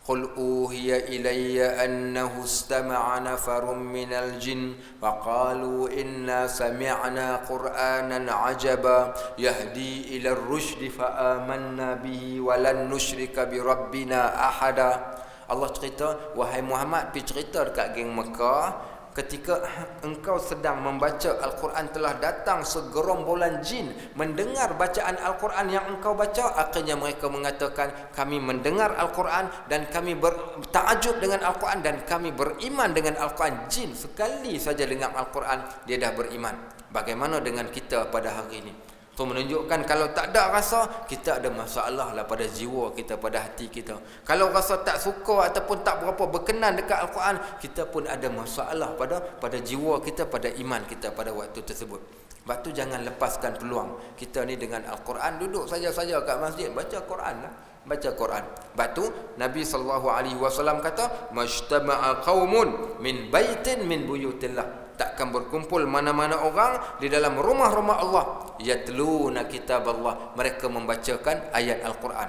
Qul uhiya ilayya annahu istama'a nafarun minal jin faqalu inna sami'na qur'anan 'ajaba yahdi ila ar-rusydi fa amanna bihi wa lan nusyrika bi rabbina ahada. Allah cerita, wahai Muhammad, pergi cerita dekat geng Mekah, ketika engkau sedang membaca Al-Quran, telah datang segerombolan jin mendengar bacaan Al-Quran yang engkau baca. Akhirnya mereka mengatakan, kami mendengar Al-Quran dan kami bertakjub dengan Al-Quran dan kami beriman dengan Al-Quran. Jin sekali saja dengar Al-Quran, dia dah beriman. Bagaimana dengan kita pada hari ini? Itu menunjukkan kalau tak ada rasa, kita ada masalah lah pada jiwa kita, pada hati kita. Kalau rasa tak suka ataupun tak berapa berkenan dekat Al-Quran, kita pun ada masalah pada jiwa kita, pada iman kita pada waktu tersebut. Sebab tu jangan lepaskan peluang. Kita ni dengan Al-Quran, duduk saja-saja kat masjid, baca Quran lah. Baca Quran. Sebab tu Nabi SAW kata, majtama'a qaumun min baitin min buyutillah. Takkan berkumpul mana-mana orang di dalam rumah-rumah Allah, yatluna kitab Allah, mereka membacakan ayat Al-Quran,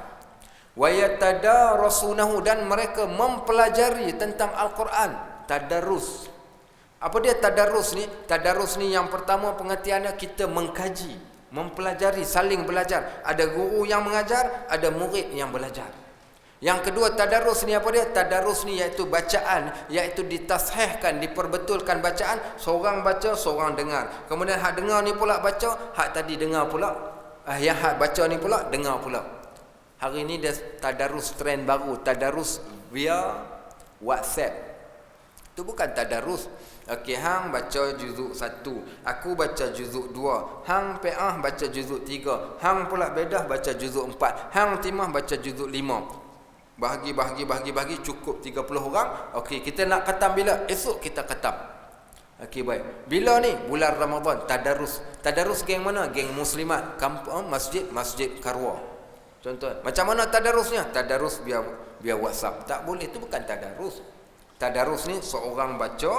wa yatadarasunahu, dan mereka mempelajari tentang Al-Quran. Tadarus. Apa dia tadarus ni? Tadarus ni yang pertama pengertiannya kita mengkaji, mempelajari, saling belajar. Ada guru yang mengajar, ada murid yang belajar. Yang kedua tadarus ni apa dia? Tadarus ni iaitu bacaan, iaitu ditashihkan, diperbetulkan bacaan. Seorang baca, seorang dengar. Kemudian hak dengar ni pula baca, hak tadi dengar pula. Yang hak baca ni pula dengar pula. Hari ni dia tadarus trend baru, tadarus via WhatsApp. Itu bukan tadarus. Okey, hang baca juzuk 1, aku baca juzuk 2, hang Peah baca juzuk 3, hang pula Bedah baca juzuk 4, hang Timah baca juzuk 5. Bahagi, cukup 30 orang. Okey, kita nak khatam bila? Esok kita khatam. Okey, baik. Bila ni? Bulan Ramadan, tadarus. Tadarus geng mana? Geng muslimat, kampung, masjid Karwa. Contoh, macam mana tadarusnya? Tadarus biar WhatsApp. Tak boleh, itu bukan tadarus. Tadarus ni seorang baca,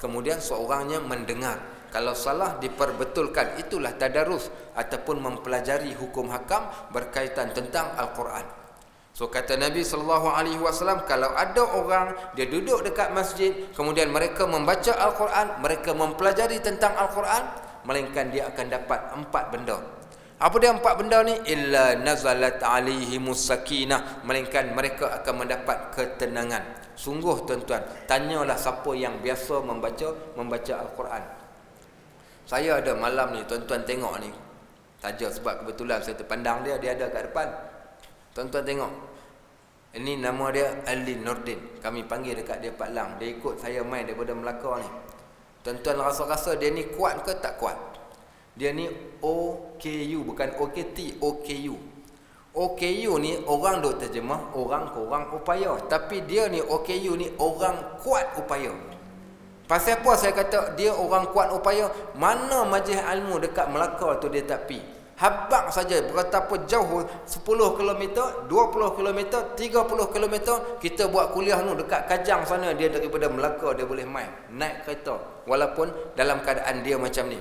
kemudian seorangnya mendengar. Kalau salah diperbetulkan, itulah tadarus, ataupun mempelajari hukum hakam berkaitan tentang Al-Quran. So kata Nabi SAW, kalau ada orang dia duduk dekat masjid, kemudian mereka membaca Al-Quran, mereka mempelajari tentang Al-Quran, melainkan dia akan dapat 4 benda. Apa dia 4 benda ni? Illa nazalat alaihimus sakinah, melainkan mereka akan mendapat ketenangan. Sungguh tuan-tuan, tanyalah siapa yang biasa membaca Al-Quran. Saya ada malam ni, tuan-tuan tengok ni saja sebab kebetulan saya terpandang dia ada kat depan. Tuan-tuan tengok. Ini nama dia Ali Nordin. Kami panggil dekat dia Pak Lang. Dia ikut saya main daripada Melaka ni. Tuan-tuan rasa-rasa dia ni kuat ke tak kuat? Dia ni OKU, bukan OKT, OKU. OKU ni orang duk terjemah orang kurang upaya, tapi dia ni OKU ni orang kuat upaya. Pasal apa saya kata dia orang kuat upaya? Mana majlis ilmu dekat Melaka tu dia tak pi. Habaq saja berapa jauh, 10 km, 20 km, 30 km kita buat kuliah nu dekat Kajang sana, dia daripada Melaka dia boleh main naik kereta walaupun dalam keadaan dia macam ni.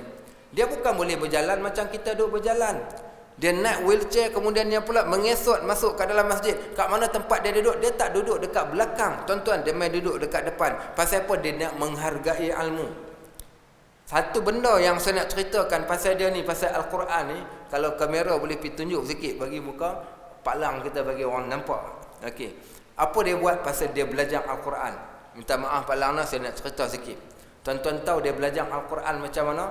Dia bukan boleh berjalan macam kita duk berjalan. Dia naik wheelchair, kemudian dia pula mengesot masuk ke dalam masjid. Kat mana tempat dia duduk? Dia tak duduk dekat belakang. Tuan-tuan, dia main duduk dekat depan. Pasal apa? Dia nak menghargai ilmu. Satu benda yang saya nak ceritakan pasal dia ni, pasal Al-Quran ni, kalau kamera boleh pergi tunjuk sikit bagi muka palang kita bagi orang nampak. Okey. Apa dia buat? Pasal dia belajar Al-Quran. Minta maaf palang nak, saya nak cerita sikit. Tuan-tuan tahu dia belajar Al-Quran macam mana?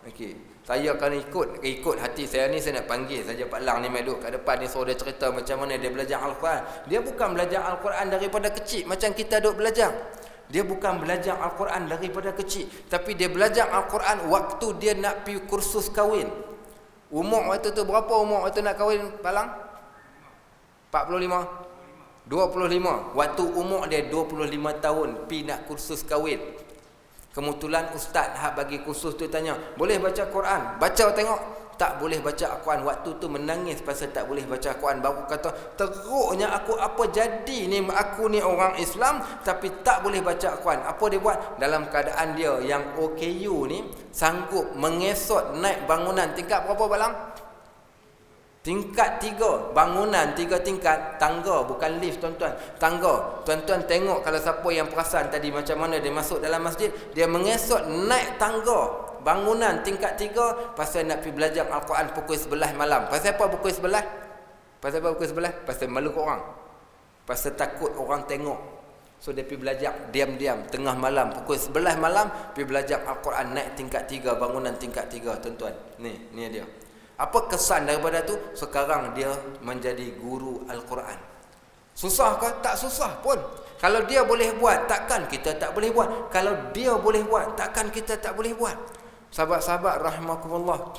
Okey. Saya akan ikut hati saya ni, saya nak panggil saja Pak Lang ni mai duduk kat depan ni, suruh dia cerita macam mana dia belajar Al-Quran. Dia bukan belajar Al-Quran daripada kecil macam kita duk belajar. Dia bukan belajar Al-Quran daripada kecil, tapi dia belajar Al-Quran waktu dia nak pergi kursus kahwin. Umur waktu tu berapa umur waktu nak kahwin Pak Lang? 45? 25. Waktu umur dia 25 tahun pergi nak kursus kahwin. Kebetulan ustaz hak bagi kursus tu tanya, boleh baca Quran? Baca tengok. Tak boleh baca Al-Quran. Waktu tu menangis pasal tak boleh baca Al-Quran. Baru kata, teruknya aku apa jadi ni, aku ni orang Islam tapi tak boleh baca Al-Quran. Apa dia buat? Dalam keadaan dia yang OKU ni sanggup mengesot naik bangunan tingkat berapa Balang? Tingkat 3, bangunan 3 tingkat, tangga, bukan lift tuan-tuan, tangga. Tuan-tuan tengok kalau siapa yang perasan tadi macam mana dia masuk dalam masjid, dia mengesot naik tangga, bangunan tingkat 3, pasal nak pergi belajar Al-Quran pukul 11 malam. Pasal apa pukul 11? Pasal apa pukul 11? Pasal malu orang, pasal takut orang tengok. So dia pergi belajar diam-diam tengah malam, pukul 11 malam pergi belajar Al-Quran naik tingkat 3, bangunan tingkat 3 tuan-tuan. Ni dia. Apa kesan daripada tu? Sekarang dia menjadi guru Al-Quran. Susah ke? Tak susah pun. Kalau dia boleh buat, takkan kita tak boleh buat? Kalau dia boleh buat, takkan kita tak boleh buat? Sahabat-sahabat rahimakumullah.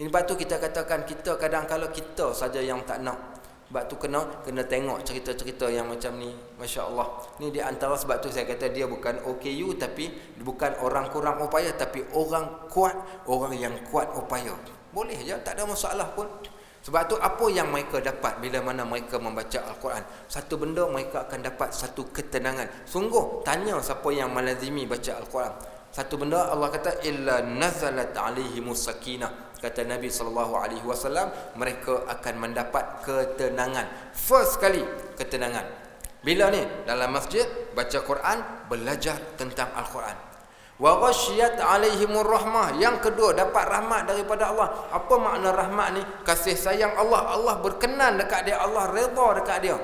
Ini sebab tu kita katakan, kita kadang kalau kita saja yang tak nak. Sebab tu kena tengok cerita-cerita yang macam ni. Masya Allah. Ni di antara sebab tu saya kata dia bukan OKU, tapi bukan orang kurang upaya, tapi orang kuat, orang yang kuat upaya. Boleh je, tak ada masalah pun. Sebab tu apa yang mereka dapat bila mana mereka membaca Al-Quran? Satu benda, mereka akan dapat satu ketenangan. Sungguh, tanya siapa yang melazimi baca Al-Quran. Satu benda Allah kata, illa nazalat alaihimus sakinah. Kata Nabi SAW, mereka akan mendapat ketenangan. First kali, ketenangan. Bila ni? Dalam masjid, baca Quran, belajar tentang Al-Quran. Wa ghasyiyat alaihimur rahmah. Yang kedua, dapat rahmat daripada Allah. Apa makna rahmat ni? Kasih sayang Allah. Allah berkenan dekat dia, Allah redha dekat dia.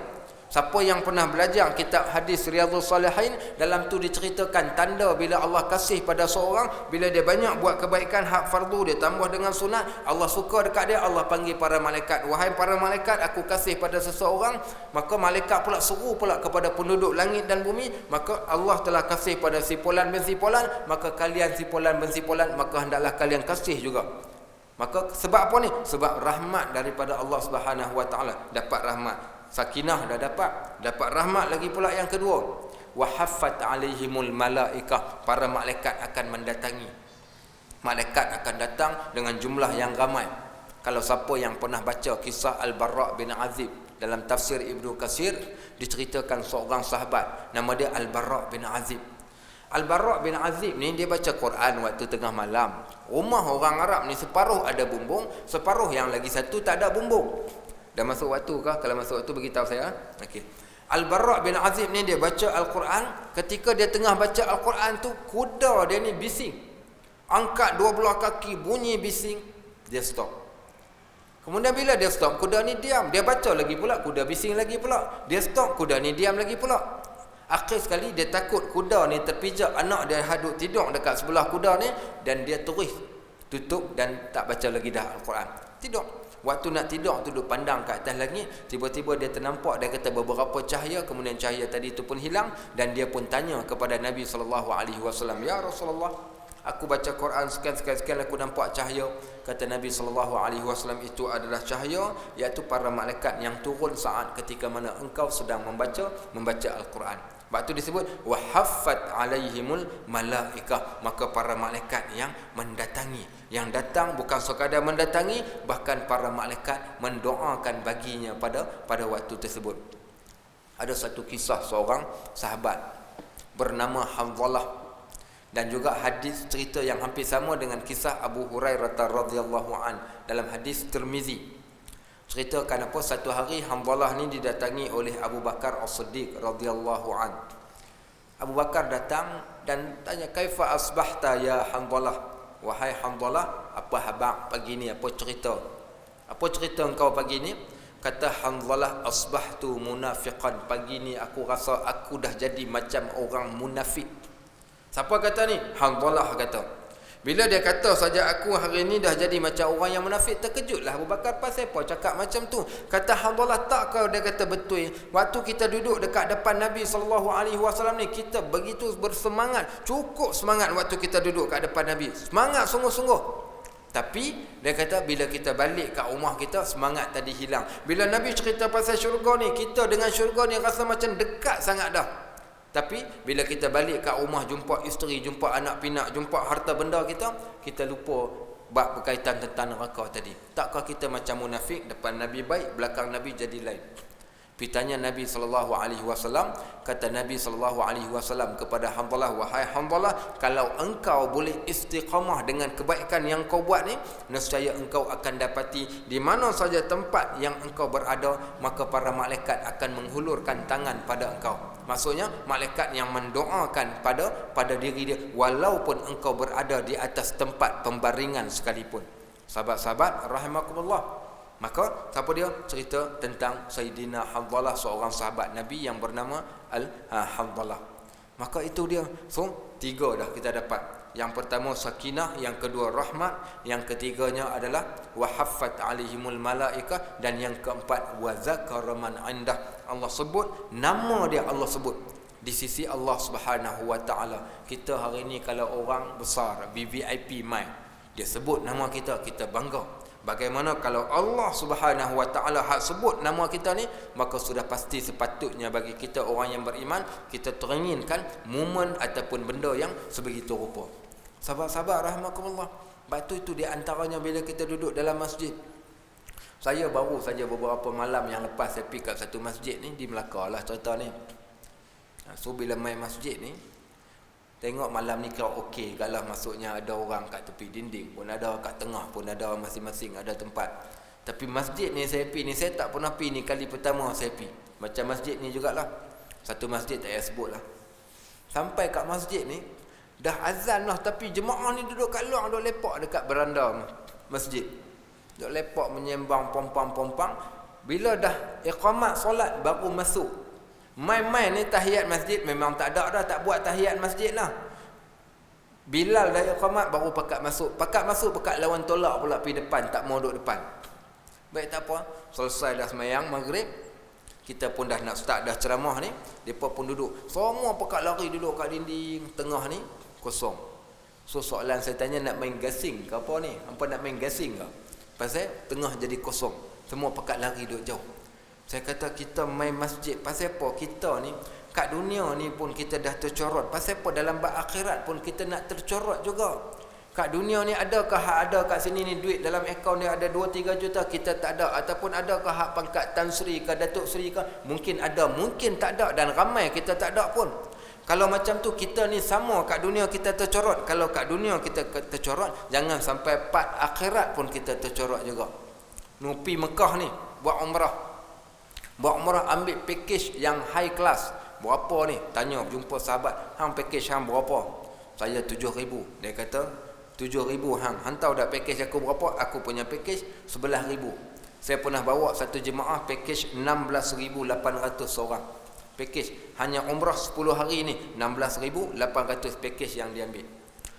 Siapa yang pernah belajar kitab hadis Riyadhus Salihin, dalam tu diceritakan tanda bila Allah kasih pada seorang, bila dia banyak buat kebaikan hak fardu, dia tambah dengan sunat, Allah suka dekat dia, Allah panggil para malaikat, wahai para malaikat, aku kasih pada seseorang. Maka malaikat pula seru pula kepada penduduk langit dan bumi, maka Allah telah kasih pada si fulan bin si fulan, maka kalian si fulan bin si fulan, maka hendaklah kalian kasih juga. Maka sebab apa ni? Sebab rahmat daripada Allah Subhanahu Wa Taala. Dapat rahmat, sakinah dah dapat rahmat lagi pula yang kedua. Wa haffat alaihimul malaikah. Para malaikat akan mendatangi. Malaikat akan datang dengan jumlah yang ramai. Kalau siapa yang pernah baca kisah Al-Bara' bin Azib dalam tafsir Ibnu Katsir, diceritakan seorang sahabat nama dia Al-Bara' bin Azib. Al-Bara' bin Azib ni dia baca Quran waktu tengah malam. Rumah orang Arab ni separuh ada bumbung, separuh yang lagi satu tak ada bumbung. Dah masuk waktu kah? Kalau masuk waktu beritahu saya. Okey. Al-Bara' bin Azib ni dia baca Al-Quran. Ketika dia tengah baca Al-Quran tu, kuda dia ni bising. Angkat dua belah kaki, bunyi bising, dia stop. Kemudian bila dia stop, kuda ni diam. Dia baca lagi pula, kuda bising lagi pula. Dia stop, kuda ni diam lagi pula. Akhir sekali dia takut kuda ni terpijak, anak dia hadut tidur dekat sebelah kuda ni, dan dia terus tutup dan tak baca lagi dah Al-Quran. Tidur. Waktu nak tidur tu duduk pandang ke atas langit, tiba-tiba dia ternampak, dia kata beberapa cahaya, kemudian cahaya tadi tu pun hilang, dan dia pun tanya kepada Nabi SAW, ya Rasulullah, Aku baca Quran sekian aku nampak cahaya. Kata Nabi SAW, itu adalah cahaya, iaitu para malaikat yang turun saat ketika mana engkau sedang membaca Al-Quran. Sebab tu disebut wahaffat alaihimul malaikah, maka para malaikat yang mendatangi, yang datang bukan sekadar mendatangi, bahkan para malaikat mendoakan baginya pada waktu tersebut. Ada satu kisah seorang sahabat bernama Hanzalah, dan juga hadis cerita yang hampir sama dengan kisah Abu Hurairah radhiyallahu an dalam hadis Tirmizi. Ceritakan apa, satu hari Hanzalah ni didatangi oleh Abu Bakar As-Siddiq radhiyallahu an. Abu Bakar datang dan tanya, "Kaifa asbahta ya Hanzalah?" Wahai Hanzalah, apa khabar pagi ni? Apa cerita? Apa cerita engkau pagi ni? Kata Hanzalah, "Asbahtu munafiqan." Pagi ni aku rasa aku dah jadi macam orang munafik. Siapa kata ni? Hanzalah kata. Bila dia kata saja aku hari ni dah jadi macam orang yang munafik, terkejutlah Abu Bakar. Pasal apa cakap macam tu? Kata Hanzalah, tak kau? Dia kata betul. Waktu kita duduk dekat depan Nabi SAW ni, kita begitu bersemangat, cukup semangat waktu kita duduk kat depan Nabi. Semangat sungguh-sungguh. Tapi dia kata bila kita balik kat rumah kita, semangat tadi hilang. Bila Nabi cerita pasal syurga ni, kita dengan syurga ni rasa macam dekat sangat dah. Tapi bila kita balik kat rumah, jumpa isteri, jumpa anak pinak, jumpa harta benda kita lupa bab berkaitan tentang neraka tadi. Takkah kita macam munafik, depan Nabi baik, belakang Nabi jadi lain? Pitanya Nabi SAW, kata Nabi SAW kepada Hanzalah, "Wahai Hanzalah, kalau engkau boleh istiqamah dengan kebaikan yang kau buat ni, nescaya engkau akan dapati di mana saja tempat yang engkau berada, maka para malaikat akan menghulurkan tangan pada engkau." Maksudnya malaikat yang mendoakan pada diri dia walaupun engkau berada di atas tempat pembaringan sekalipun. Sahabat-sahabat rahimakumullah. Maka siapa dia? Cerita tentang Sayyidina Hanzalah, seorang sahabat Nabi yang bernama Hanzalah. Maka itu dia. So, 3 dah kita dapat. Yang pertama sakinah, yang kedua rahmat, yang ketiganya adalah wahaffat alaihimul malaikah, dan yang keempat wa zakara man indah. Allah sebut nama dia, Allah sebut di sisi Allah Subhanahu wa taala. Kita hari ni kalau orang besar VVIP mai, dia sebut nama kita, kita bangga. Bagaimana kalau Allah Subhanahu wa taala hak sebut nama kita ni, maka sudah pasti sepatutnya bagi kita orang yang beriman, kita teringinkan momen ataupun benda yang sebegitu rupa. Sahabat-sahabat rahmatullah. Batu itu di antaranya bila kita duduk dalam masjid. Saya baru saja beberapa malam yang lepas saya pergi kat satu masjid ni di Melaka lah cerita ni. So bila main masjid ni, tengok malam ni kira okey galah, maksudnya ada orang kat tepi dinding pun ada, kat tengah pun ada, masing-masing ada tempat. Tapi masjid ni saya pergi ni, saya tak pernah pergi ni, kali pertama saya pergi. Macam masjid ni jugalah. Satu masjid tak payah sebut lah. Sampai kat masjid ni, dah azan lah, tapi jemaah ni duduk kat luar, duduk lepak dekat beranda masjid. Duduk lepak menyembang pompang-pompang. Bila dah iqamat solat baru masuk. Main-main ni tahiyat masjid memang tak ada dah, tak buat tahiyat masjid lah. Bilal dah iqamat baru pakat masuk. Pakat lawan tolak pula pergi depan, tak mau duduk depan. Baik, tak apa. Selesai dah semayang maghrib, kita pun dah nak start dah ceramah ni, depa pun duduk. Semua pakat lari duduk kat dinding tengah ni kosong. So soalan saya tanya, nak main gasing ke apa ni? Hampa nak main gasing ke? Pasal tengah jadi kosong. Semua pakat lari duduk jauh. Saya kata kita main masjid pasal apa? Kita ni kat dunia ni pun kita dah tercorot. Pasal apa dalam bab akhirat pun kita nak tercorot juga. Kat dunia ni adakah hak ada kat sini ni duit dalam akaun dia ada 2-3 juta, kita tak ada? Ataupun adakah hak pangkat Tan Sri ke Datuk Sri ke? Mungkin ada, mungkin tak ada, dan ramai kita tak ada pun. Kalau macam tu kita ni sama, kat dunia kita tercorot. Kalau kat dunia kita tercorot, jangan sampai part akhirat pun kita tercorot juga. Nupi Mekah ni buat umrah. Buat umrah ambil package yang high class. Berapa ni? Tanya, jumpa sahabat. Hang package hang berapa? Saya 7,000. Dia kata 7,000 hang. Hantar dah package aku berapa? Aku punya package 11,000. Saya pernah bawa satu jemaah package 16,800 seorang. Package hanya umrah 10 hari ni 16,800 package yang dia ambil.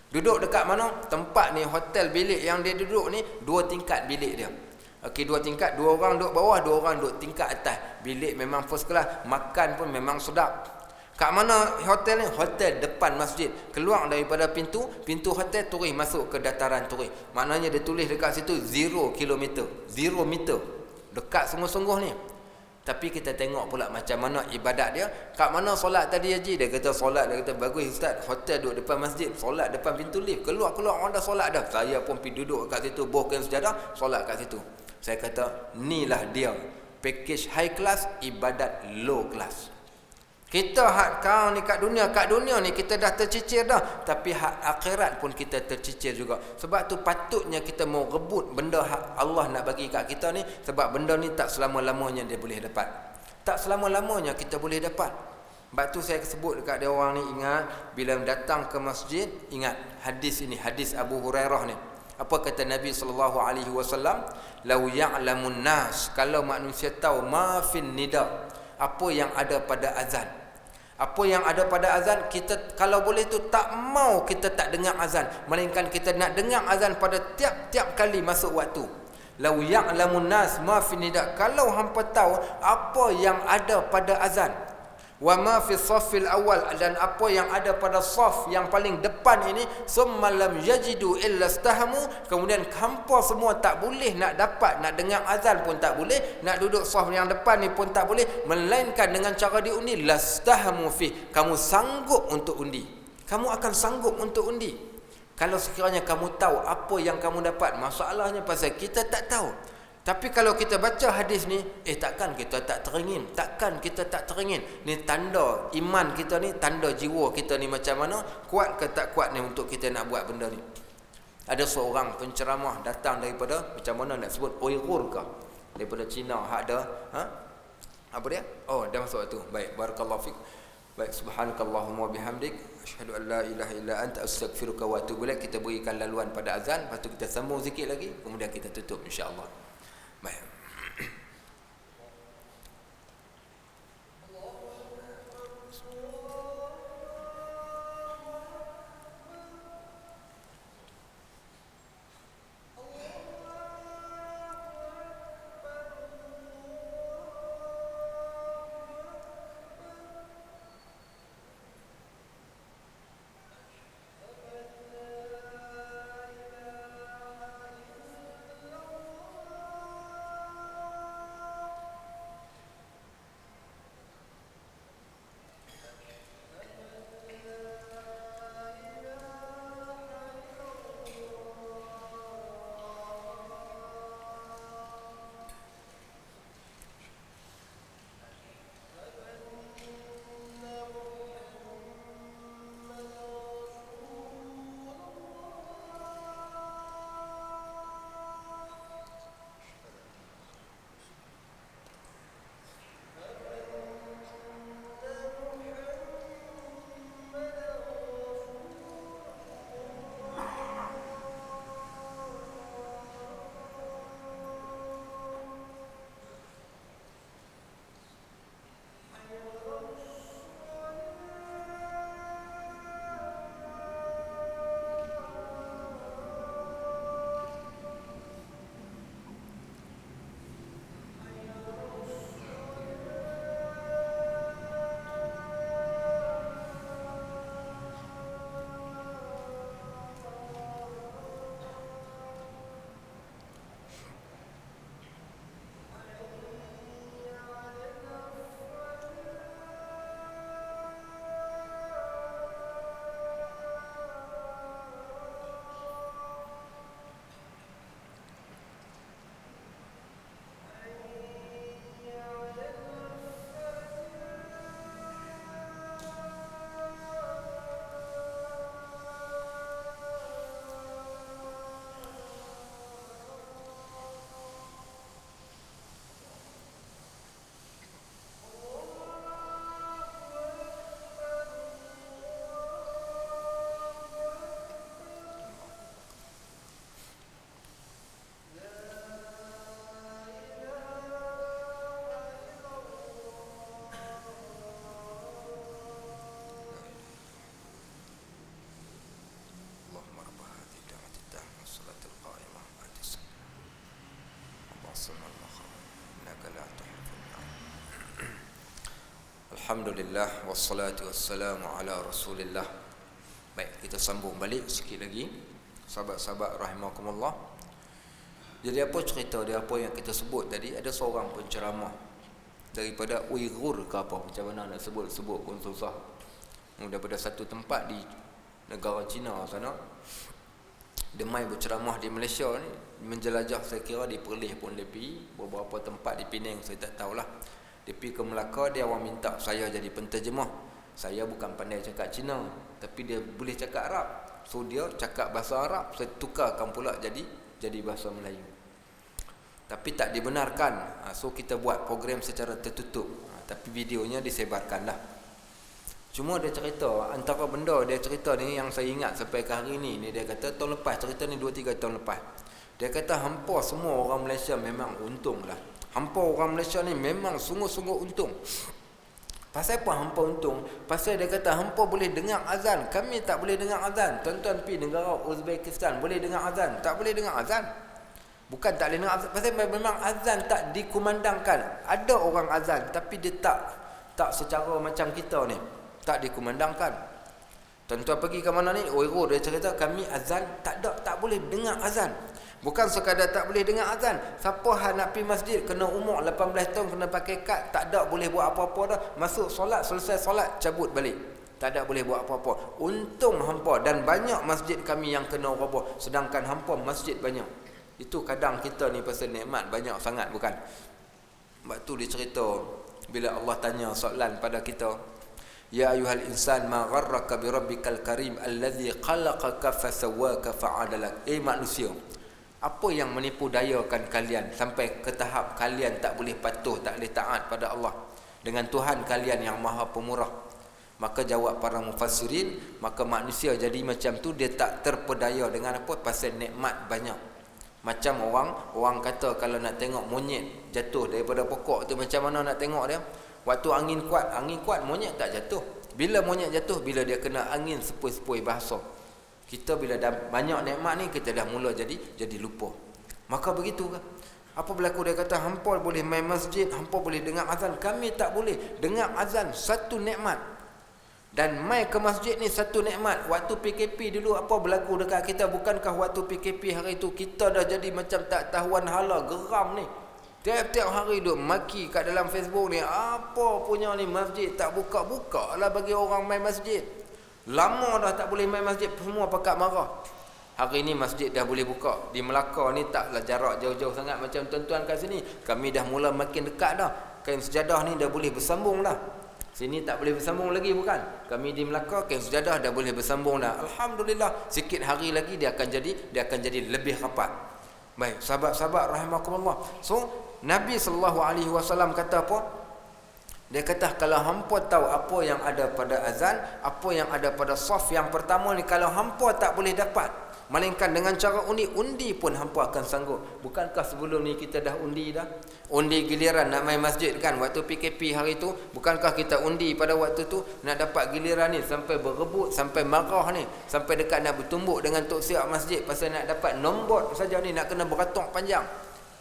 Duduk dekat mana? Tempat ni hotel bilik yang dia duduk ni 2 tingkat bilik dia. Okey, 2 tingkat, 2 orang duduk bawah, 2 orang duduk tingkat atas. Bilik memang first class, makan pun memang sedap. Kat mana hotel ni? Hotel depan masjid. Keluar daripada pintu hotel, turis masuk ke dataran turis. Maknanya dia tulis dekat situ 0 kilometer, 0 meter. Dekat sungguh-sungguh ni. Tapi kita tengok pula macam mana ibadat dia. Kat mana solat tadi Haji? Dia kata solat, dia kata bagus Ustaz, hotel duduk depan masjid, solat depan pintu lift. Keluar orang dah solat dah. Saya pun pergi duduk kat situ, bohkan sejadah, solat kat situ. Saya kata, inilah dia. Package high class, ibadat low class. Kita hak kau ni kat dunia ni kita dah tercicir dah, tapi hak akhirat pun kita tercicir juga. Sebab tu patutnya kita mau rebut benda hak Allah nak bagi kat kita ni, sebab benda ni tak selama-lamanya dia boleh dapat. Tak selama-lamanya kita boleh dapat. Sebab tu saya sebut dekat dia orang ni, ingat bila datang ke masjid, ingat hadis ini, hadis Abu Hurairah ni. Apa kata Nabi SAW? Lau ya'lamun nas, kalau manusia tahu ma fin nida, apa yang ada pada azan. Apa yang ada pada azan, kita kalau boleh tu tak mau kita tak dengar azan, melainkan kita nak dengar azan pada tiap-tiap kali masuk waktu. Lau ya'lamun nas ma fi nida, kalau hampa tahu apa yang ada pada azan, wa ma fi saffil awal, dan apa yang ada pada saf yang paling depan ini, summa lam yajidu illa istahamu, kemudian hampa semua tak boleh nak dapat, nak dengar azan pun tak boleh, nak duduk saf yang depan ni pun tak boleh, melainkan dengan cara diundi, lastahamu fi, kamu sanggup untuk undi, kamu akan sanggup untuk undi. Kalau sekiranya kamu tahu apa yang kamu dapat. Masalahnya pasal kita tak tahu. Tapi kalau kita baca hadis ni, takkan kita tak teringin, takkan kita tak teringin. Ni tanda iman kita ni, tanda jiwa kita ni macam mana, kuat ke tak kuat ni untuk kita nak buat benda ni. Ada seorang penceramah datang daripada, macam mana nak sebut, Uyghur ke, daripada Cina, hak ada apa dia? Oh, dah masuk tu. Baik, barakallahu fik. Baik, subhanakallahumma bihamdik, asyhadu an la ilaha illa anta, astaghfiruka wa atubu ilaik. Kita berikan laluan pada azan, lepas tu kita sambung sikit lagi, kemudian kita tutup insya-Allah. Baik. Alhamdulillah wassalatu wassalamu ala Rasulillah. Baik, kita sambung balik sikit lagi. Sahabat-sahabat rahimakumullah. Jadi apa cerita dia, apa yang kita sebut tadi, ada seorang penceramah daripada Uighur ke apa, macam mana nak sebut pun susah. Daripada satu tempat di negara Cina sana. Dia mai berceramah di Malaysia ni, menjelajah, saya kira di Perlis pun dia pergi, beberapa tempat di Penang saya tak tahulah. Dia pergi ke Melaka, dia orang minta saya jadi penterjemah. Saya bukan pandai cakap Cina, tapi dia boleh cakap Arab. So dia cakap bahasa Arab, saya tukarkan pula jadi bahasa Melayu. Tapi tak dibenarkan. So kita buat program secara tertutup. Tapi videonya disebarkan dah. Cuma dia cerita, antara benda dia cerita ni yang saya ingat sampai ke hari ni, dia kata tahun lepas, cerita ni 2-3 tahun lepas. Dia kata hampa semua orang Malaysia memang untung lah. Hampa orang Malaysia ni memang sungguh-sungguh untung. Pasal apa hampa untung? Pasal dia kata hampa boleh dengar azan, kami tak boleh dengar azan. Tuan-tuan pergi negara Uzbekistan, boleh dengar azan, tak boleh dengar azan. Bukan tak boleh dengar azan, pasal memang azan tak dikumandangkan. Ada orang azan tapi dia tak secara macam kita ni, tak dikumandangkan. Tuan-tuan pergi ke mana ni? Uighur dia cerita kami azan tak boleh dengar azan. Bukan sekadar tak boleh dengar azan. Siapa hang nak pergi masjid kena umur 18 tahun, kena pakai kad, tak ada boleh buat apa-apa dah. Masuk solat, selesai solat cabut balik. Tak ada boleh buat apa-apa. Untung hampa, dan banyak masjid kami yang kena roboh, sedangkan hampa masjid banyak. Itu kadang kita ni pasal nikmat banyak sangat, bukan? Sebab tu dia cerita bila Allah tanya soalan pada kita, ya ayuhal insan ma gharraka bi rabbikal karim allazi khalaqaka fasawwaka fa'adalak. Manusia, apa yang menipu dayakan kalian sampai ke tahap kalian tak boleh patuh, tak boleh taat pada Allah dengan Tuhan kalian yang Maha Pemurah? Maka jawab para mufassirin, maka manusia jadi macam tu, dia tak terpedaya dengan apa? Pasal nikmat banyak. Macam orang kata kalau nak tengok monyet jatuh daripada pokok tu, macam mana nak tengok dia? Waktu angin kuat monyet tak jatuh. Bila monyet jatuh? Bila dia kena angin sepoi-sepoi bahasa. Kita bila dah banyak nikmat ni, kita dah mula jadi lupa. Maka begitu ke? Apa berlaku? Dia kata hampa boleh main masjid, hampa boleh dengar azan, kami tak boleh. Dengar azan satu nikmat, dan mai ke masjid ni satu nikmat. Waktu PKP dulu apa berlaku dekat kita? Bukankah waktu PKP hari tu kita dah jadi macam tak tahuan hala, geram ni. Tiap-tiap hari duk maki kat dalam Facebook ni, apa punya ni masjid tak buka-buka lah bagi orang main masjid. Lama dah tak boleh main masjid, semua pakat marah. Hari ni masjid dah boleh buka. Di Melaka ni taklah jarak jauh-jauh sangat macam tuan-tuan kat sini. Kami dah mula makin dekat dah. Kain sejadah ni dah boleh bersambung dah. Sini tak boleh bersambung lagi, bukan? Kami di Melaka kain sejadah dah boleh bersambung dah. Alhamdulillah, sikit hari lagi dia akan jadi lebih rapat. Baik, sahabat-sahabat rahimakumullah. So, Nabi SAW kata apa? Dia kata kalau hampa tahu apa yang ada pada azan, apa yang ada pada saf yang pertama ni, kalau hampa tak boleh dapat, melainkan dengan cara undi pun hampa akan sanggup. Bukankah sebelum ni kita dah undi dah? Undi giliran nak main masjid kan, waktu PKP hari tu. Bukankah kita undi pada waktu tu nak dapat giliran ni, sampai berebut, sampai marah ni, sampai dekat nak bertumbuk dengan tok siap masjid pasal nak dapat nombor saja ni, nak kena beratok panjang.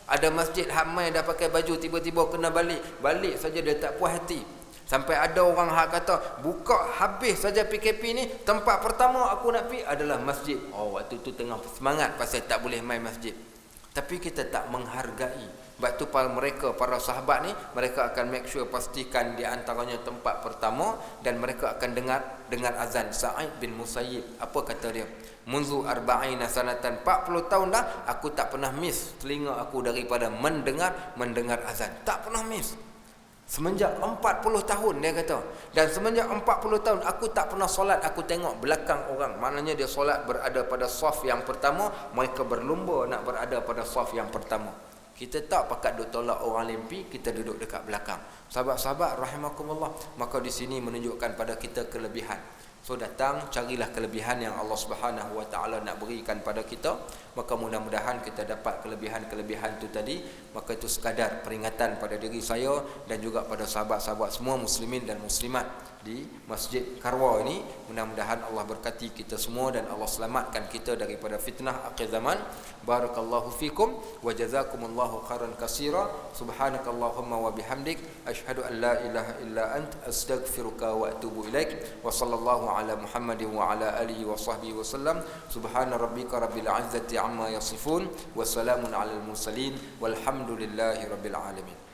Ada masjid hamai dah pakai baju, tiba-tiba kena balik saja dia tak puas hati. Sampai ada orang hak kata, buka habis saja PKP ni, tempat pertama aku nak pergi adalah masjid. Oh, waktu tu tengah semangat pasal tak boleh main masjid. Tapi kita tak menghargai. Sebab tu para sahabat ni, mereka akan make sure pastikan di antaranya tempat pertama, dan mereka akan dengar azan. Sa'id bin Musayyib, apa kata dia? Munzu arba'ina sanatan, 40 tahun dah aku tak pernah miss telinga aku daripada mendengar azan. Tak pernah miss. Semenjak 40 tahun dia kata. Dan semenjak 40 tahun aku tak pernah solat aku tengok belakang orang. Maknanya dia solat berada pada saf yang pertama, mereka berlumba nak berada pada saf yang pertama. Kita tak pakat duk tolak orang lempi, kita duduk dekat belakang. Sahabat-sahabat rahimakumullah, maka di sini menunjukkan pada kita kelebihan. So datang, carilah kelebihan yang Allah Subhanahu Wa Taala nak berikan pada kita. Maka mudah-mudahan kita dapat kelebihan-kelebihan tu tadi. Maka itu sekadar peringatan pada diri saya dan juga pada sahabat-sahabat semua muslimin dan muslimat di Masjid Karwa ini. Mudah-mudahan Allah berkati kita semua dan Allah selamatkan kita daripada fitnah akhir zaman. Barakallahu fikum wa jazakumullahu khairan katsira. Subhanakallahumma wa bihamdik asyhadu an la ilaha illa ant astaghfiruka wa atubu ilaik. Wa sallallahu ala Muhammadin wa ala alihi wa sahbihi wa sallam. Subhana rabbika rabbil izzati amma yasifun wa salamun alal mursalin walhamdulillahi rabbil alamin.